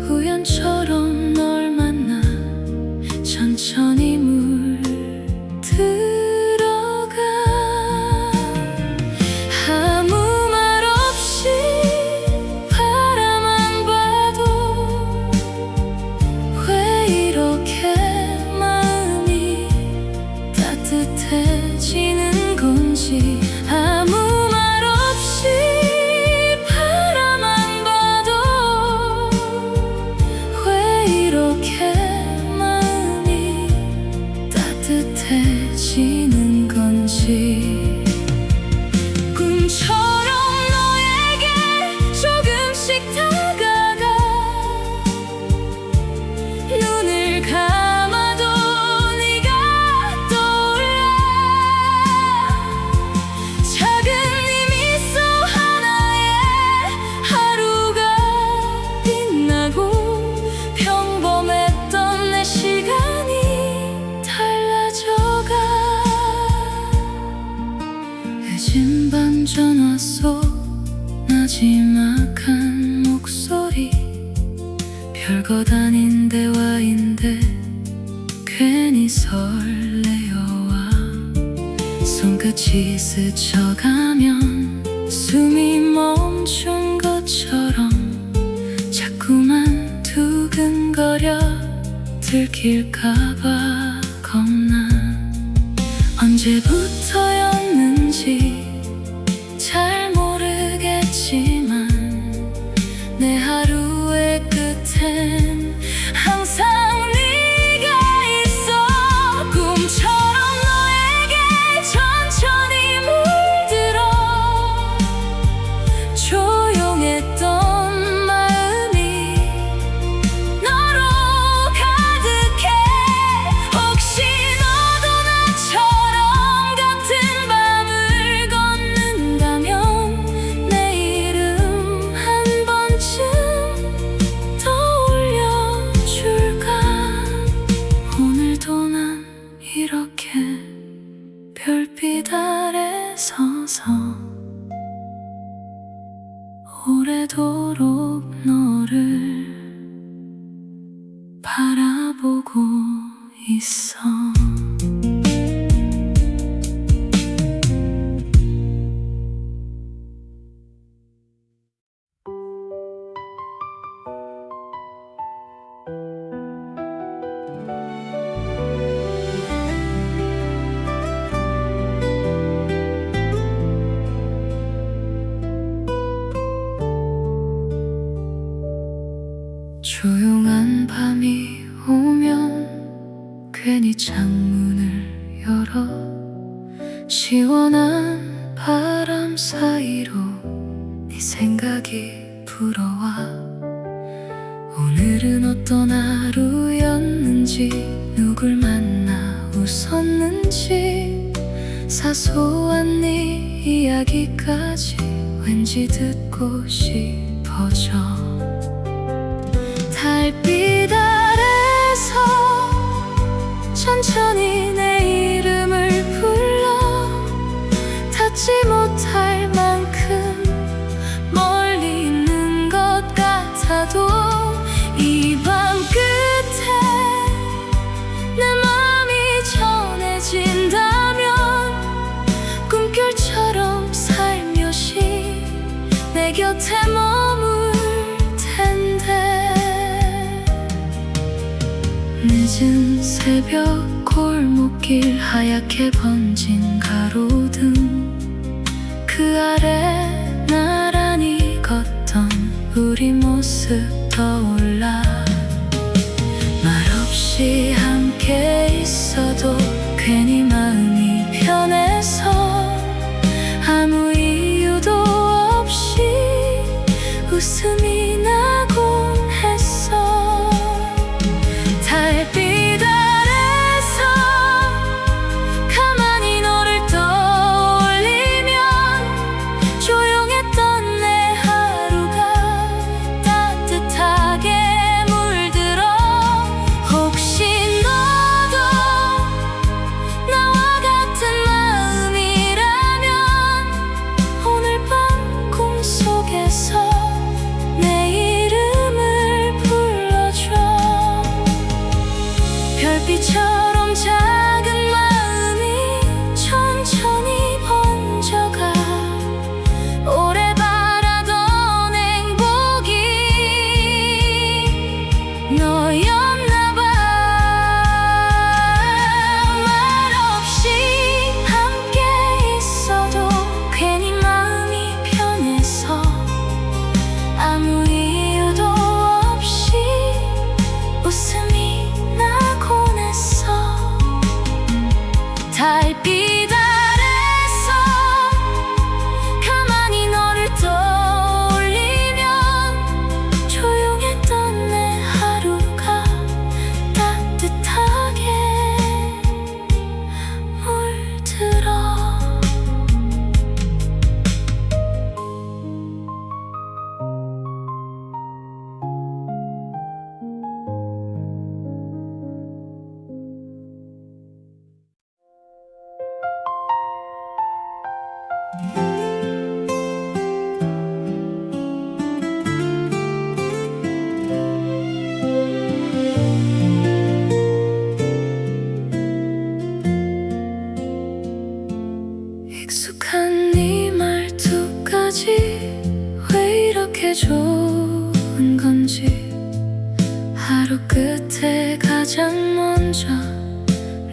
우연처럼 널 만나 천천히 물들어가. 아무 말 없이 바라만 봐도 왜 이렇게 마음이 따뜻해지는 건지. 아무 말 없이 바라만 봐도 왜 이렇게 마음이 따뜻해지는 건지. 꿈처럼 너에게 조금씩 다가가. 눈을 감아도 네가 떠올라. 작은 네 미소 하나에 하루가 빛나고 평범했던 내 시간이 달라져가. 늦은 밤 전화 속 나지막한 목소리, 별것 아닌 대화인데 괜히 설레어와. 손끝이 스쳐가면 숨이 멈춘 것처럼 자꾸만 두근거려. 들킬까봐 겁나. 언제부터였는지 잘 모르겠지만 내 하루의 끝엔 항상 네가 바라보고 있어. 조용한 밤이 오면 괜히 창문을 열어 시원한 바람 사이로 네 생각이 불어와. 오늘은 어떤 하루였는지, 누굴 만나 웃었는지, 사소한 네 이야기까지 왠지 듣고 싶어져. 달빛 아래서 천천히 내 이름을 불러. 닿지 못할 만큼 멀리 있는 것 같아도 이 밤 끝에 내 맘이 전해진다면 꿈결처럼 살며시 내 곁에 머물 텐데. 늦은 새벽 골목길 하얗게 번진 가로등, 그 아래 나란히 걷던 우리 모습 떠올라. 말없이 함께 있어도 괜히 마음이 편해서 아무 이유도 없이 웃음이 나곤 했어. 달빛 아래서 가만히 너를 떠올리면 조용했던 내 하루가 따뜻하게 물들어. 혹시 너도 나와 같은 마음이라면 오늘 밤 꿈속에서 내 이름을 불러줘. 별빛처럼 작은 마음이 천천히 번져가. 오래 바라던 행복이 너였나봐. 말없이 함께 있어도 괜히 마음이 편해서 아무 이유도 없이 웃음이 나곤 했어. 달빛 아래서 가만히 너를 떠올리면 조용했던 내 하루가 따뜻하게 물들어. 익숙한 네 말투까지 왜 이렇게 좋은 건지. 하루 끝에 가장 먼저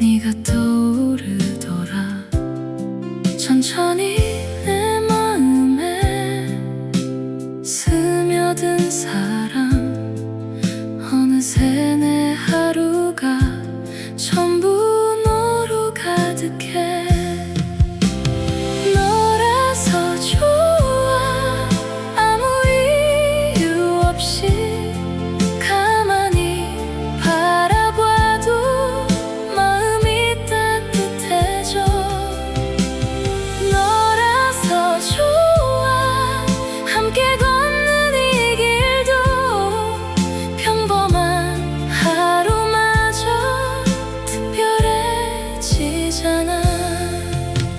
네가 떠오르더라. 천천히 내 마음에 스며든 사람. 어느새 내 하루가 전부 너로 가득해. 너라서 좋아. 아무 이유 없이 가만히 바라봐도 마음이 따뜻해져. 너라서 좋아. 함께 걷는 이 길도 평범한 하루마저 특별해지잖아.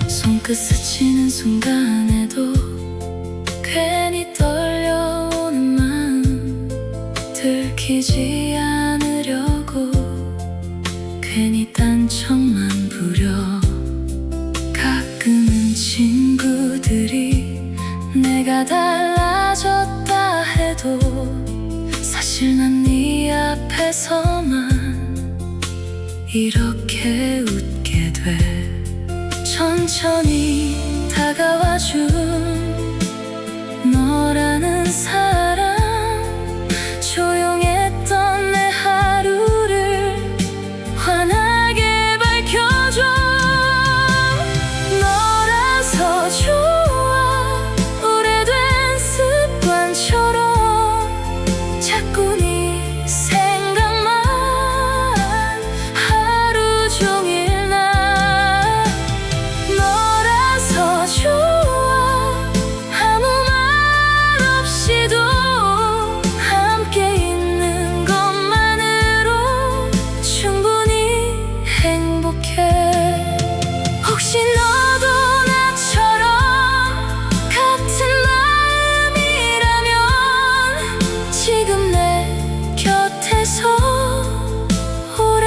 손끝 스치는 순간에도 괜히 떨려오는 마음 들키지 않으려고 괜히 딴청만 부려. 가끔은 친구들이 내가 달라졌다 해도 사실 난 네 앞에서만 이렇게 웃게 돼. 천천히 다가와준 너라는 사람, 조용했던 내 하루를 환하게 밝혀줘. 너라서 좋아. 오래된 습관처럼 자꾸 네 생각만 하루 종일 나. 너라서 좋아. 아무 말 없이도 함께 있는 것만으로 충분히 행복해. 혹시 너도 나처럼 같은 마음이라면 지금 내 곁에서 오래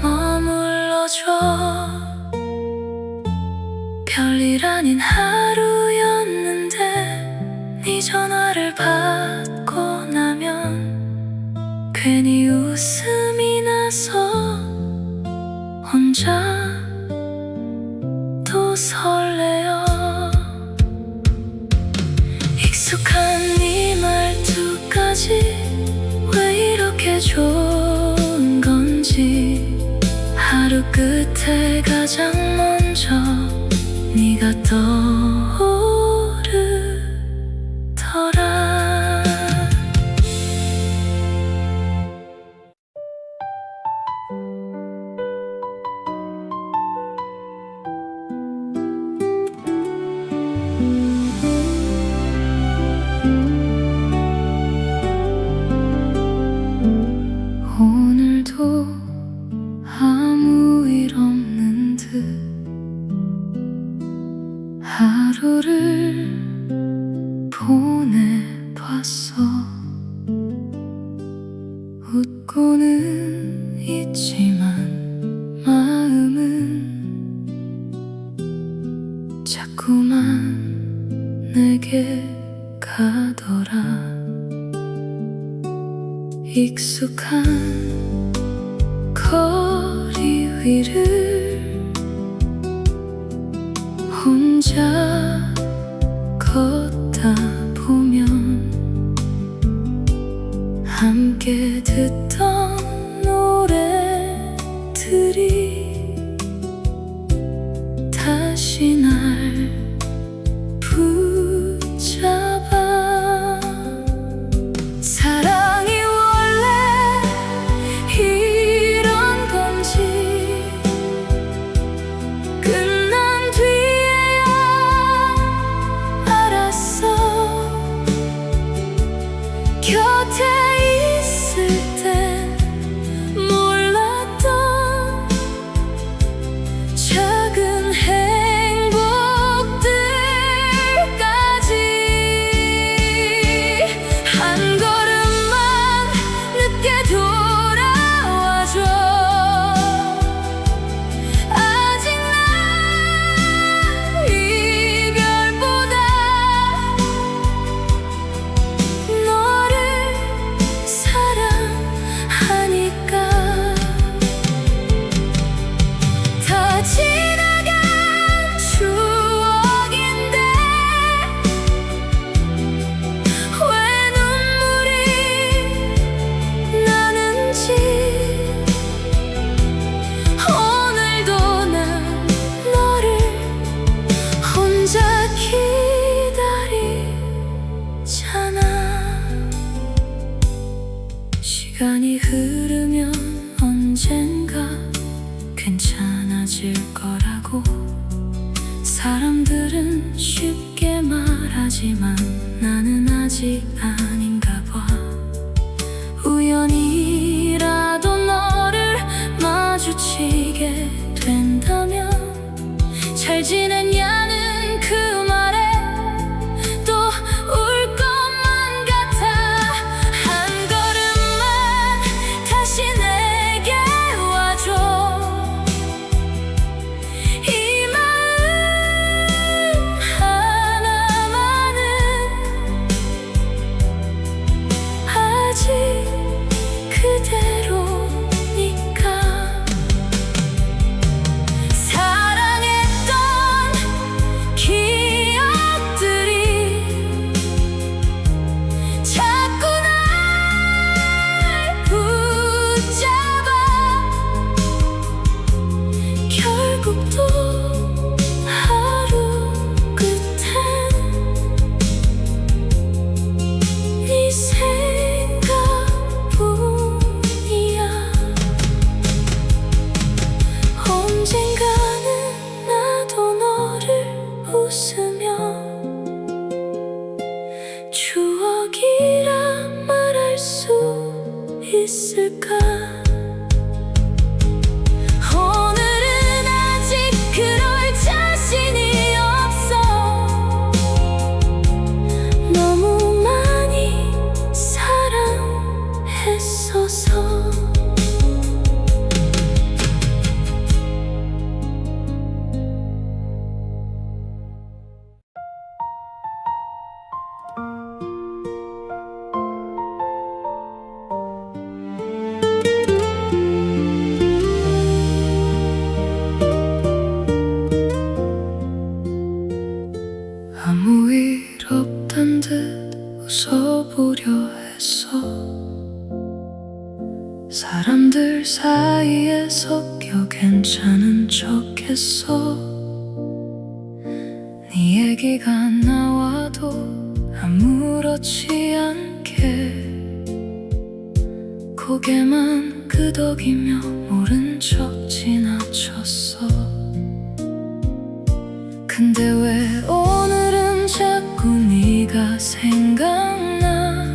머물러줘. 별일 아닌 하루였는데 네 전화를 받고 나면 괜히 웃음이 나서 혼자 또 설레어. 익숙한 네 말투까지 왜 이렇게 좋은 건지. 하루 끝에 가장 먼저 네가 떠오르더라. 오늘도 아무 일 없는 듯 하루를 보내봤어. 웃고는 있지만 마음은 자꾸만 내게 가더라. 익숙한 거리 위를 혼자 걷다 보면 함께 듣던 노래들이 다시 날 붙잡아. 사랑이 원래 이런 건지 끝난 뒤에야 알았어. 곁에 있을 땐 몰랐던 작은 행복들까지. 한 걸음만 늦게 돌아와줘. 아직 난 이별보다 너를 사랑하니까. 다 지나간 추억인데 왜 눈물이 나는지. 오늘도 난 너를 혼자 기다리잖아. 시간이 흐르면 언젠가 괜찮아질 거라고 사람들은 쉽게 말하지만 나는 아직 아닌가 봐. 우연이라도 너를 마주치게 된다면 잘 지냈냐는 그 말에 또 울 것만 같아. 한 걸음만 다시 내 있을까? 오늘은 아직 그럴 자신이 없어. 너무 많이 사랑했어서. 아무 일 없단 듯 웃어보려 했어. 사람들 사이에 섞여 괜찮은 척했어. 네 얘기가 나와도 아무렇지 않게 고개만 끄덕이며 모른 척 지나쳤어. 근데 왜 오늘은 자꾸 네가 생각나?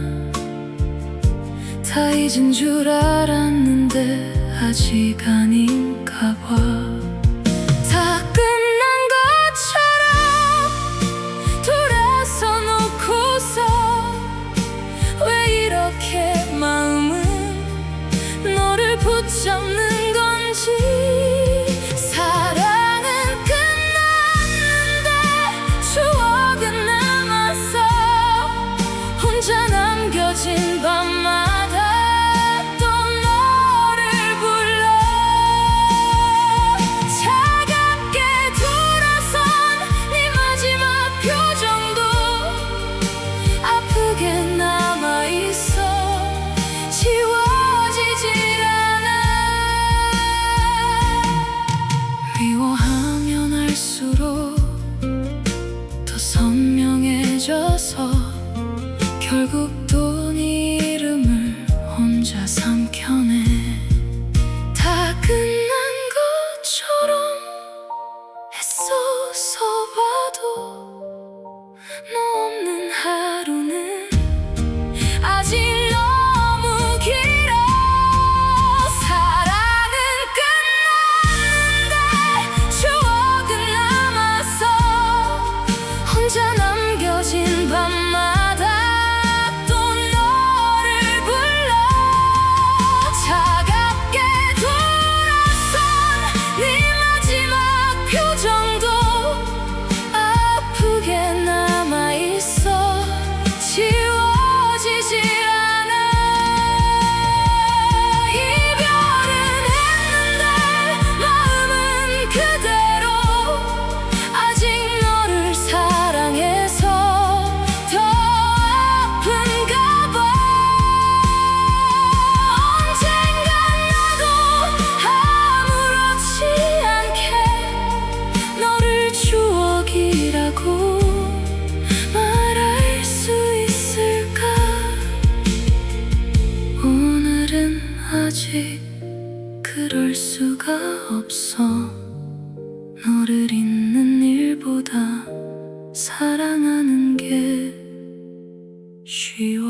다 잊은 줄 알았는데 아직 아닌가 봐. 다 끝난 것처럼 돌아서 놓고서 왜 이렇게 마음은 너를 붙잡는 건지. 혼자 남겨진 밤마다 또 너를 불러. 차갑게 돌아선 네 마지막 표정도 아프게 남아있어. 지워지질 않아. 미워하면 할수록 더 선명해져서 결국 또 네 이름을 혼자 삼켜내. 다 끝난 것처럼 애써서 봐도 너 없는 하루는 아직 너무 길어. 사랑은 끝났는데 추억은 남았어. 혼자 남겨진 밤마다 표정도 아프게 남아있어. 지워지질 않아. 이별은 했는데 마음은 그대로. 아직 너를 사랑해서 더 아픈가 봐. 언젠간 나도 아무렇지 않게 너를 추억이라고 말할 수 있을까? 오늘은 아직 그럴 수가 없어. 너를 잊는 일보다 사랑하는 게 쉬워.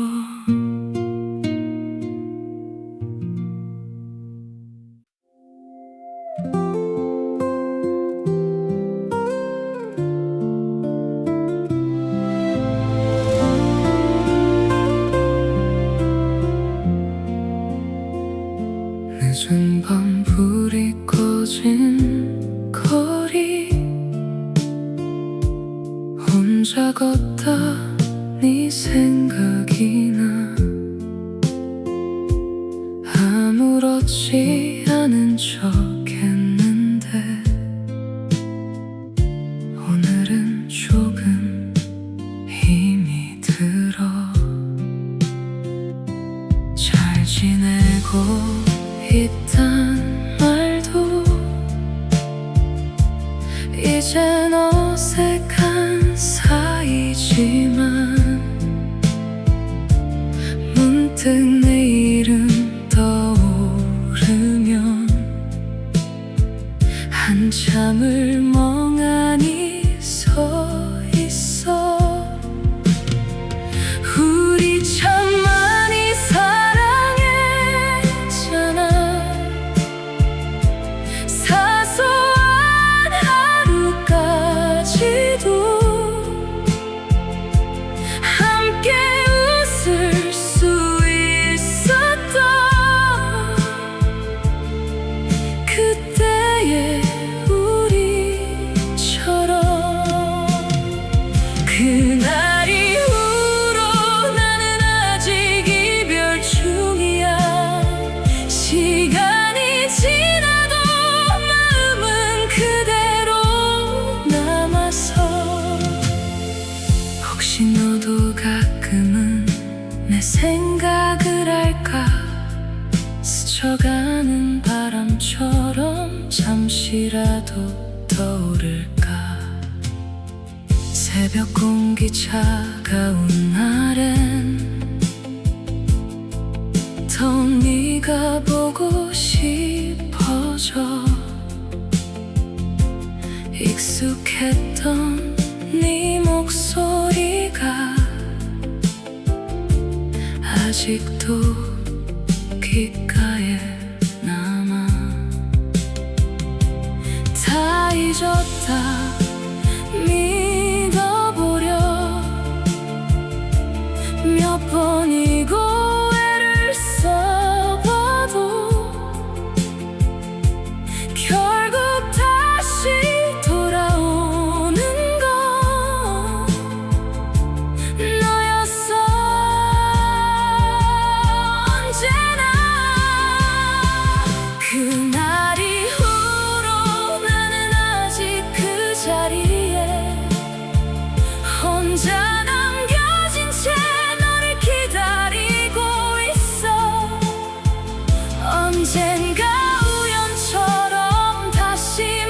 늦은 밤 불이 꺼진 거리 혼자 걷다 네 생각이 나. 아무렇지 않은 척 했는데 오늘은 조금 힘이 들어. 잘 지내고 있단 말도 이젠 어색한 사이지만 문득 내 이름 떠오르면 한참을 멍하니 서 있어. 우리 참 많이 사랑해. 스쳐가는 바람처럼 잠시라도 떠오를까. 새벽 공기 차가운 날엔 더 네가 보고 싶어져. 익숙했던 네 목소리가 아직도 귓가에 남아. 다 잊었다 믿어보려 몇 번이고 애를 써봐도 결국 다시 돌아오는 건 너였어. 언제나 그날 이후로 나는 아직 그 자리에 혼자 남겨진 채 너를 기다리고 있어. 언젠가 우연처럼 다시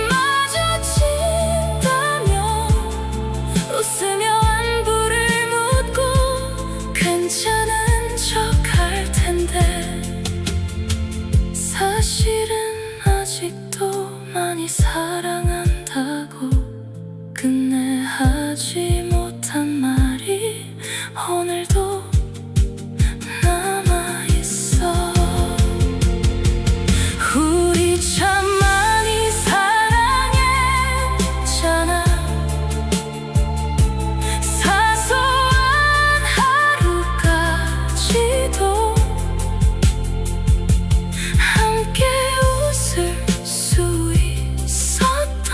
마주친다면 웃으며 안부를 묻고 괜찮은 척 할 텐데. 사실은 아직도 많이 사랑한다고 끝내 하지 못한 말이 오늘도 남아있어. 우리 참 많이 사랑했잖아. 사소한 하루까지도 함께 웃을 수 있었던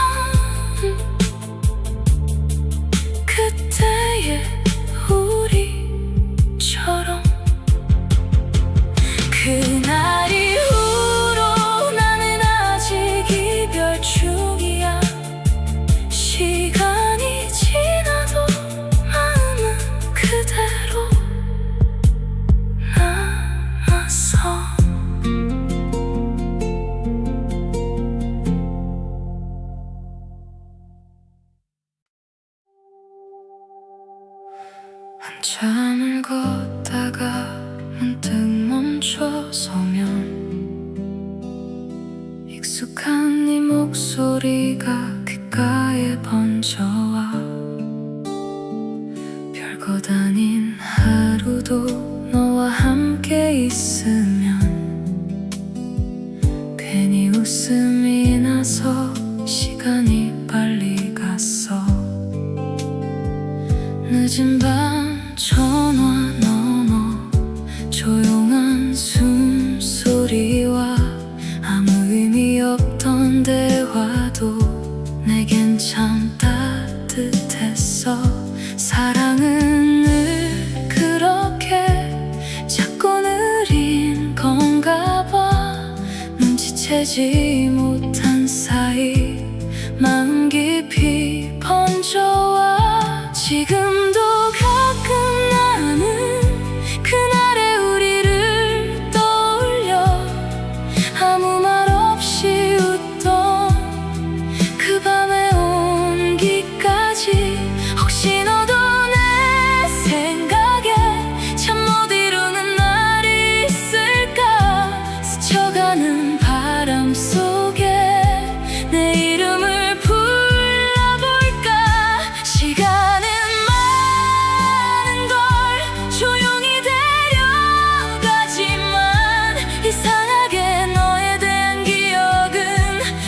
그때의 우리처럼. 그날 이후로 나는 아직 이별 중이야. 시간이 지나도 마음은 그대로 남았어. 한참을 걷다가 문득 멈춰서면 익숙한 네 목소리가 귓가에 번져와. 별것 아닌 하루도 너와 함께 있으면 괜히 웃음이 나서 시간이 빨리 갔어. 늦은 밤 전화 너머 조용한 숨소리와 아무 의미 없던 대화도 내겐 참 따뜻했어. 사랑은 늘 그렇게 작고 느린 건가 봐. 눈치채지 못한 사이 마음 깊이 번져와. 지금도 가끔 나는 그날의 우리를 떠올려. 아무 말 없이 웃던 그 밤의 온기까지. 혹시 너도 내 생각에 참 못 이루는 날이 있을까. 스쳐가는 바람 속에 내 이름을 불러볼까. 시간은 많은 걸 조용히 데려가지만 이상하게 너에 대한 기억은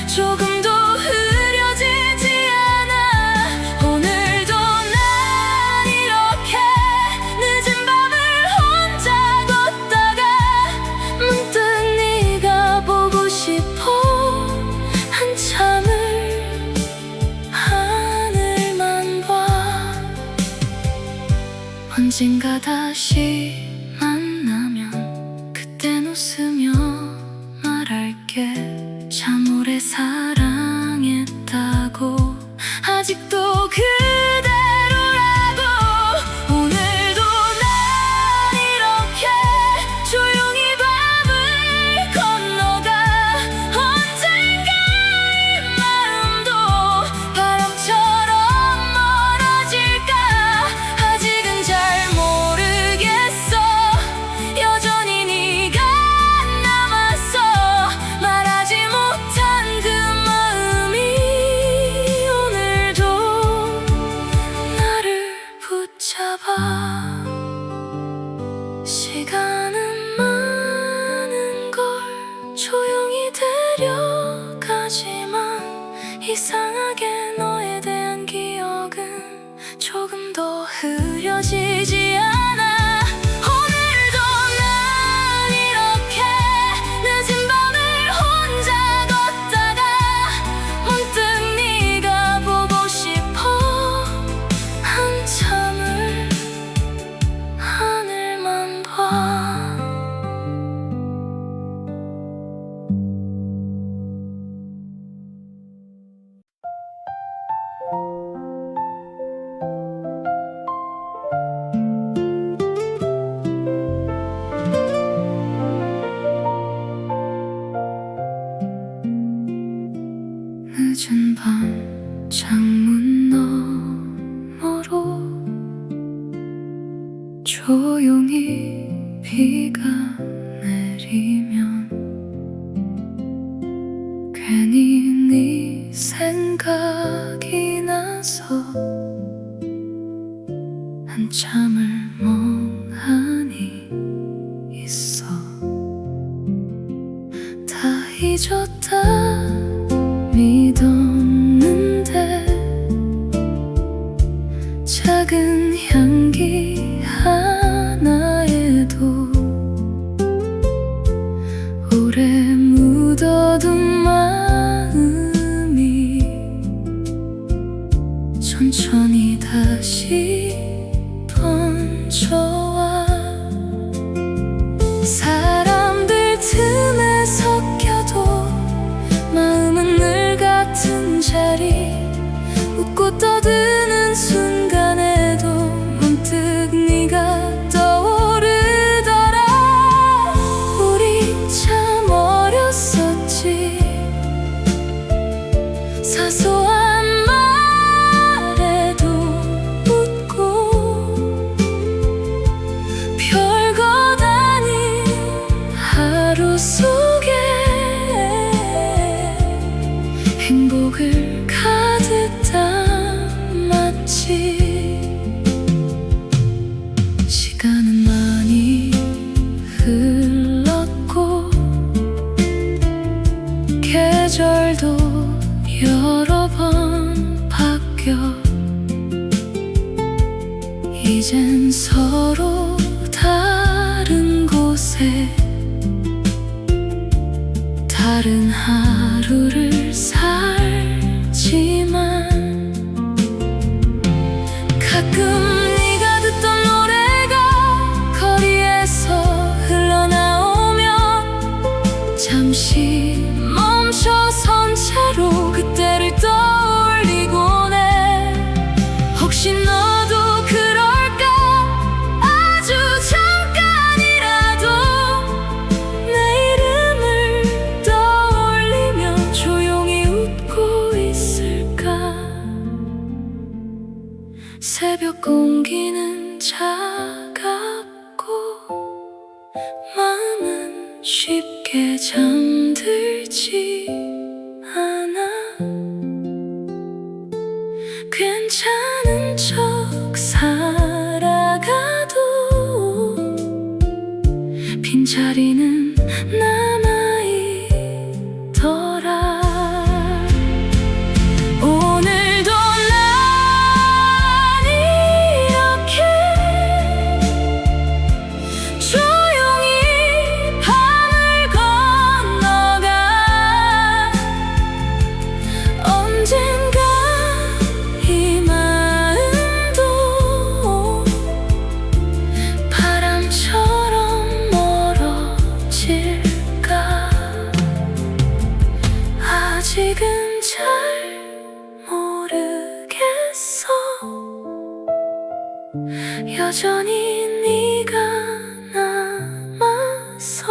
조금도 흐려지지 않아. 오늘도 난 이렇게 늦은 밤을 혼자 걷다가 문득 네가 보고 싶어. 한참을 하늘만 봐. 언젠가 다시 만나면 그땐 웃으며 말할게. 참 오래 사랑했다고. 아직도 그대로라고. 오늘도 난 이렇게 조용히 밤을 걷는 조용히 데려가지만 이상하게 너에 대한 기억은 조금 더 흐려지지 않아. 오늘도 난 이렇게 늦은 밤을 혼자 걷다가 문득 네가 보고 싶어. 한참을 하늘만 봐. 늦은 밤 창문 너머로 조용히 비가 내리면 괜히 네 생각이 나서 한참을 멍하니 있어. 다 잊었다 믿었는데 작은 향기 하나에도 오래 묻어둔 마음이 천천히 다시 번져와. 사람들 틈에 섞여도 마음은 늘 같은 자리. 웃고 떠드는 순간에도 문득 네가 떠오르더라. 우리 참 어렸었지. 사소한 말에도 웃고 별것 아닌 하루 속에 행복을 가득 담았지. 시간은 많이 흘렀고 계절도 여러 번 바뀌어 이젠 서로 다른 곳에 다른 하루를 살지만 가끔 네가 듣던 노래가 거리에서 흘러나오면 잠시 멈춰선 채로 그때를 떠올리곤 해. 혹시 너도 그럴까? 아주 잠깐이라도 내 이름을 떠올리며 조용히 웃고 있을까? 새벽 공기는 차갑고 마음은 쉽게 잠들지 않아. 괜찮은 척 살아가도 빈자리는 남아있더라. 오늘도 난 이렇게 조용히 밤을 건너가. 언젠가 이 마음도 바람처럼 멀어질까. 아직은 잘 모르겠어. 여전히 네가 남아서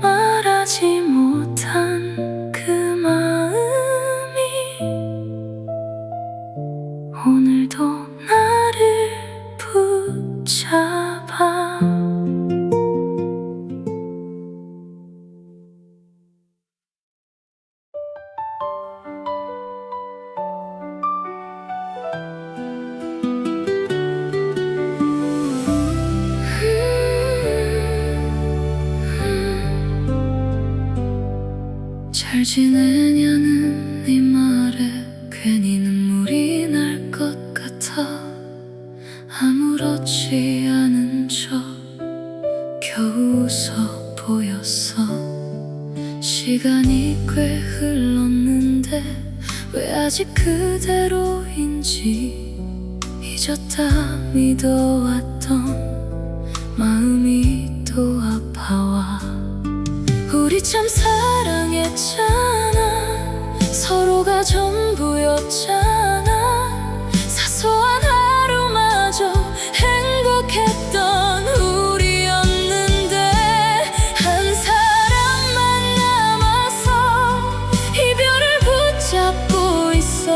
말하지 못한 그 마음이 오늘도 나를 붙잡아. 잘 지내냐는 네 말에 괜히 눈물이 날 것 같아. 아무렇지 않은 척 겨우 웃어 보였어. 시간이 꽤 흘렀는데 왜 아직 그대로인지 잊었다 믿어왔던 마음이 또 아파와. 우리 참 사랑했잖아. 서로가 전부였잖아. 사소한 하루마저 행복했던 우리였는데 한 사람만 남아서 이별을 붙잡고 있어.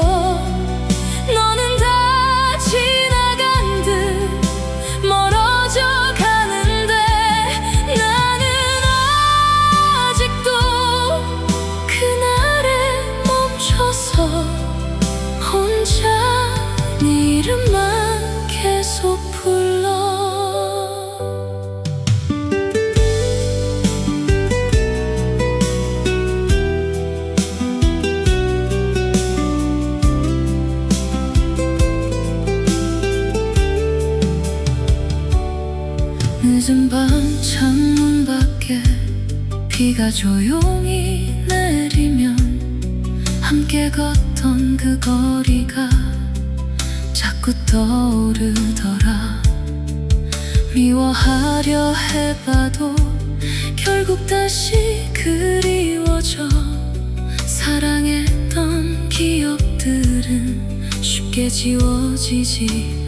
너는 다 지나간 듯 멀어져 가는데 나는 아직도 그날에 멈춰서 혼자 네 이름만 계속 불러. 늦은 밤 창문 밖에 비가 조용히 내리면 함께 걷던 그 거리가 자꾸 떠오르더라. 미워하려 해봐도 결국 다시 그리워져. 사랑했던 기억들은 쉽게 지워지지